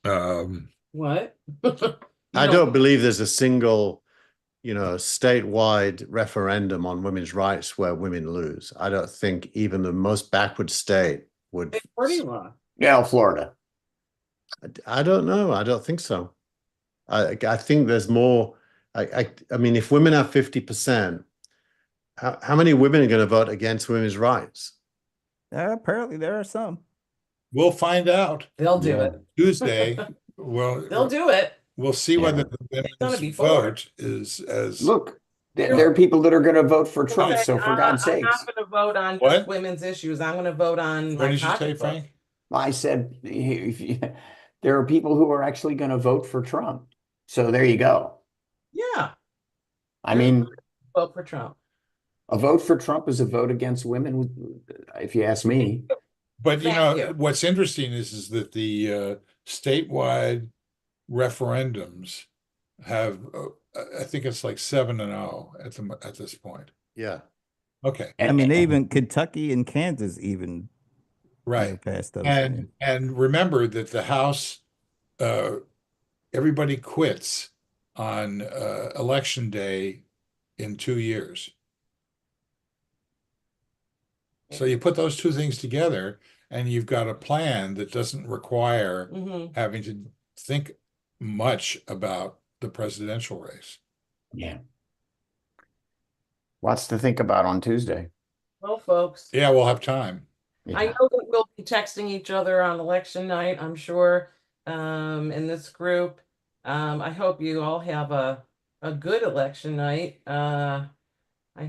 What? I don't believe there's a single, statewide referendum on women's rights where women lose. I don't think even the most backward state would. Yeah, Florida. I don't know. I don't think so. I think there's more. I mean, if women have 50%, how many women are going to vote against women's rights? Apparently, there are some. We'll find out. They'll do it Tuesday. Well, they'll do it. We'll see whether the women's vote is as. Look, there are people that are going to vote for Trump. So for God's sakes, I'm not going to vote on just women's issues. I'm going to vote on. What did you say, Frank? I said there are people who are actually going to vote for Trump. So there you go. Yeah. I mean, vote for Trump. A vote for Trump is a vote against women, if you ask me. But what's interesting is that the statewide referendums have, I think it's like 7-0 at this point. Yeah. Okay. I mean, even Kentucky and Kansas even passed those. And remember that the House, everybody quits on election day in 2 years. So you put those two things together and you've got a plan that doesn't require having to think much about the presidential race. Yeah. Lots to think about on Tuesday. Well, folks. Yeah, we'll have time. I know that we'll be texting each other on election night, I'm sure, in this group. I hope you all have a good election night. I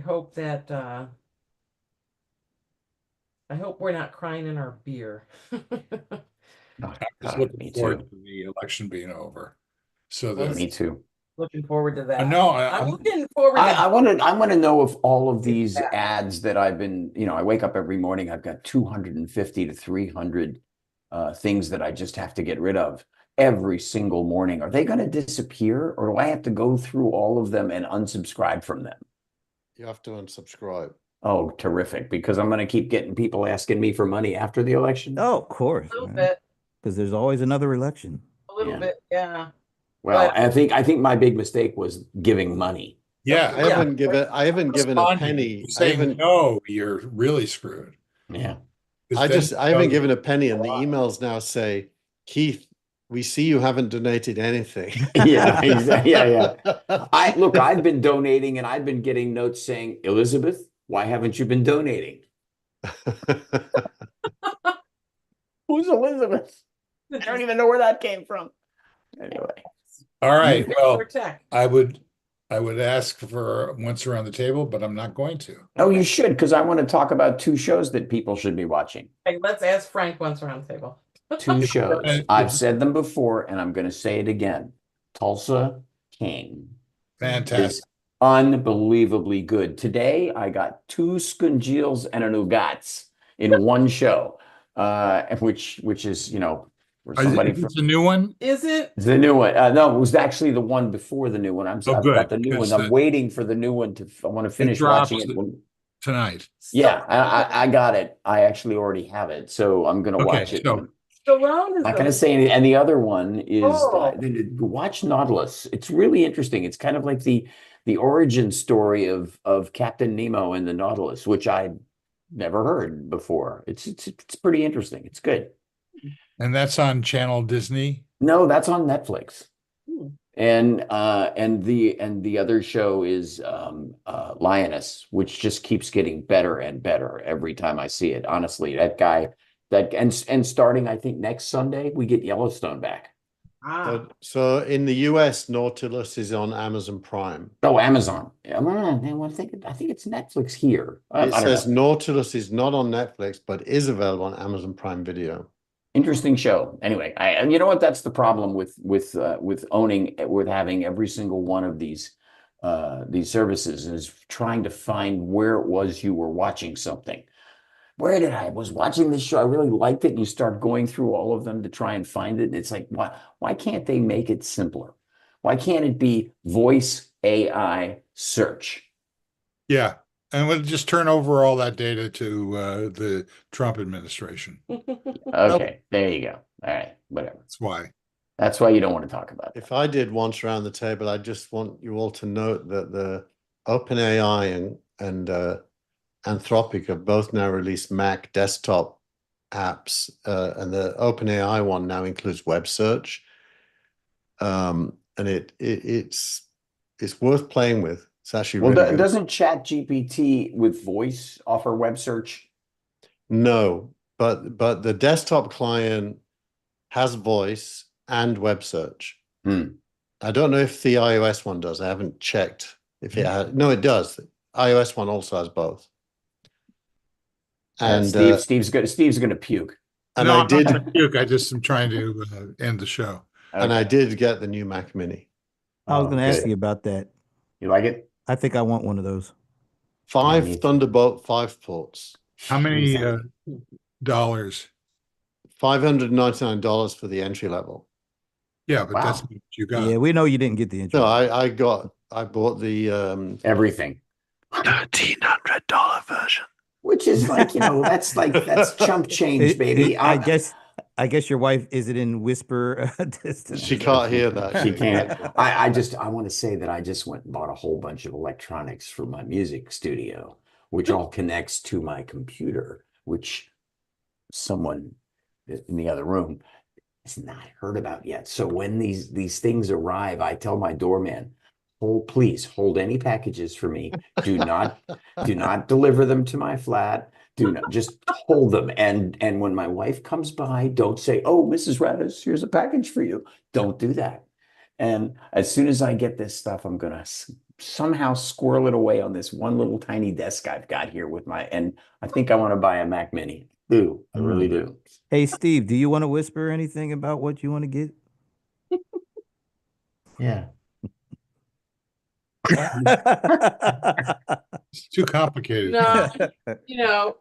hope that I hope we're not crying in our beer. Oh, Just God, looking me forward too. to the election being over. So Well, that Me too. Looking forward to that. no, I'm looking forward to I want to know if all of It's these bad. ads that I've been, I wake up every morning, I've got 250 to 300 things that I just have to get rid of every single morning. Are they going to disappear, or do I have to go through all of them and unsubscribe from them? You have to unsubscribe. Oh, terrific, because I'm going to keep getting people asking me for money after the election. Oh, of course, a little man. bit, Because there's always another election. Yeah. yeah. Well, But I think my big mistake was giving money. yeah, I haven't given a responding. penny. If you say no, you're really screwed. Yeah. 'Cause then I haven't you know given a penny, and the emails now say, Keith, we see you haven't donated anything. Yeah, exactly. Yeah, I've been donating, and I've been getting notes saying, Elizabeth, why haven't you been donating? Who's Elizabeth? I don't even know where that came from. Anyway. All right. Well, tech. I would ask for once around the table, but I'm not going to. Oh, you should, because I want to talk about two shows that people should be watching. Hey, let's ask Frank once around the table. Two shows. And- I've said them before, and I'm going to say it again. Tulsa King Fantastic. is unbelievably good. Today, I got two scungils and a nougats in one show, which is, for somebody Is this a new one? Is it? the new one. No, it was actually the one before the new one. I've good, got the new one. because I'm waiting for the new one I want to finish drops watching it. tonight. Yeah, I got it. I actually already have it, so I'm gonna Okay, watch it. so- Stallone is Not going to say anything. And the other one is Oh. watch Nautilus. It's really interesting. It's kind of like the origin story of Captain Nemo and the Nautilus, which I'd never heard before. It's pretty interesting. It's good. And that's on Channel Disney. No, that's on Netflix. Hmm. And the other show is Lioness, which just keeps getting better and better every time I see it. Honestly, that guy. And starting, I think next Sunday we get Yellowstone back. So in the US, Nautilus is on Amazon Prime. Oh, Amazon. I think it's Netflix here. I It don't says know. Nautilus is not on Netflix, but is available on Amazon Prime Video. Interesting show. Anyway, and you know what? That's the problem with having every single one of these services is trying to find where it was you were watching something. I was watching this show. I really liked it. And you start going through all of them to try and find it. And it's like, why can't they make it simpler? Why can't it be voice AI search? Yeah. And we'll just turn over all that data to the Trump administration. Okay, there you go. All right, whatever. That's why. That's why you don't want to talk about it. If I did once around the table, I just want you all to note that the OpenAI and Anthropic have both now released Mac desktop apps, and the OpenAI one now includes web search. And it's worth playing with. It's actually Well, really good. doesn't ChatGPT with voice offer web search? No, but the desktop client has voice and web search. I don't know if the iOS one does. I haven't checked if it has. No, it does. iOS one also has both. And Steve's gonna puke. And no, I I'm did. not gonna puke. I just am trying to end the show. And I did get the new Mac Mini. I was going to ask good. you about that. You like it? I think I want one of those. 5 me too. Thunderbolt 5 ports. How many dollars? $599 for the entry level. Yeah, but that's Wow. what you got. Yeah, we know you didn't get the intro. No, I bought the Everything. $1,300 version. Which is like, that's chump change, baby. I guess your wife is it in whisper distance. She can't hear that. She can't. I want to say that I just went and bought a whole bunch of electronics for my music studio, which all connects to my computer, which someone in the other room has not heard about yet. So when these things arrive, I tell my doorman, please hold any packages for me. Do not deliver them to my flat. Do not, just hold them. And when my wife comes by, don't say, "Oh, Mrs. Radis, here's a package for you." Don't do that. And as soon as I get this stuff, I'm gonna somehow squirrel it away on this one little tiny desk I've got here with and I think I want to buy a Mac Mini. I really do. Hey, Steve, do you want to whisper anything about what you want to get? Yeah. It's too complicated. No, you know,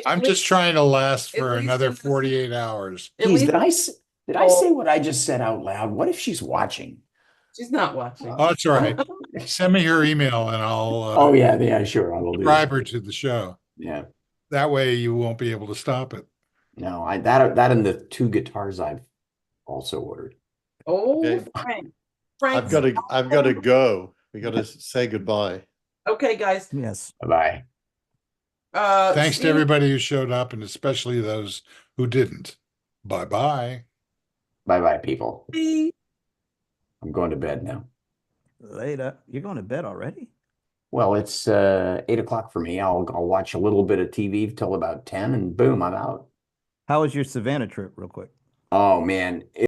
I'm just trying to last at for least another in this- 48 hours. at Geez, least did I say what I just said out loud? What if she's watching? she's not watching. Oh, that's all right. Send me her email and I'll Oh yeah, sure. I will do subscribe that. her to the show. Yeah. That way you won't be able to stop it. No, that and the 2 guitars I've also ordered. Oh, Okay. Frank. I've got to go. We got to say goodbye. Okay, guys. Yes. Bye-bye. Thanks to Steve- everybody who showed up and especially those who didn't. Bye-bye. Bye-bye, people. Steve. I'm going to bed now. Later. You're going to bed already? Well, it's 8 o'clock for me. I'll watch a little bit of TV till about 10 and boom, I'm out. How was your Savannah trip, real quick? Oh man,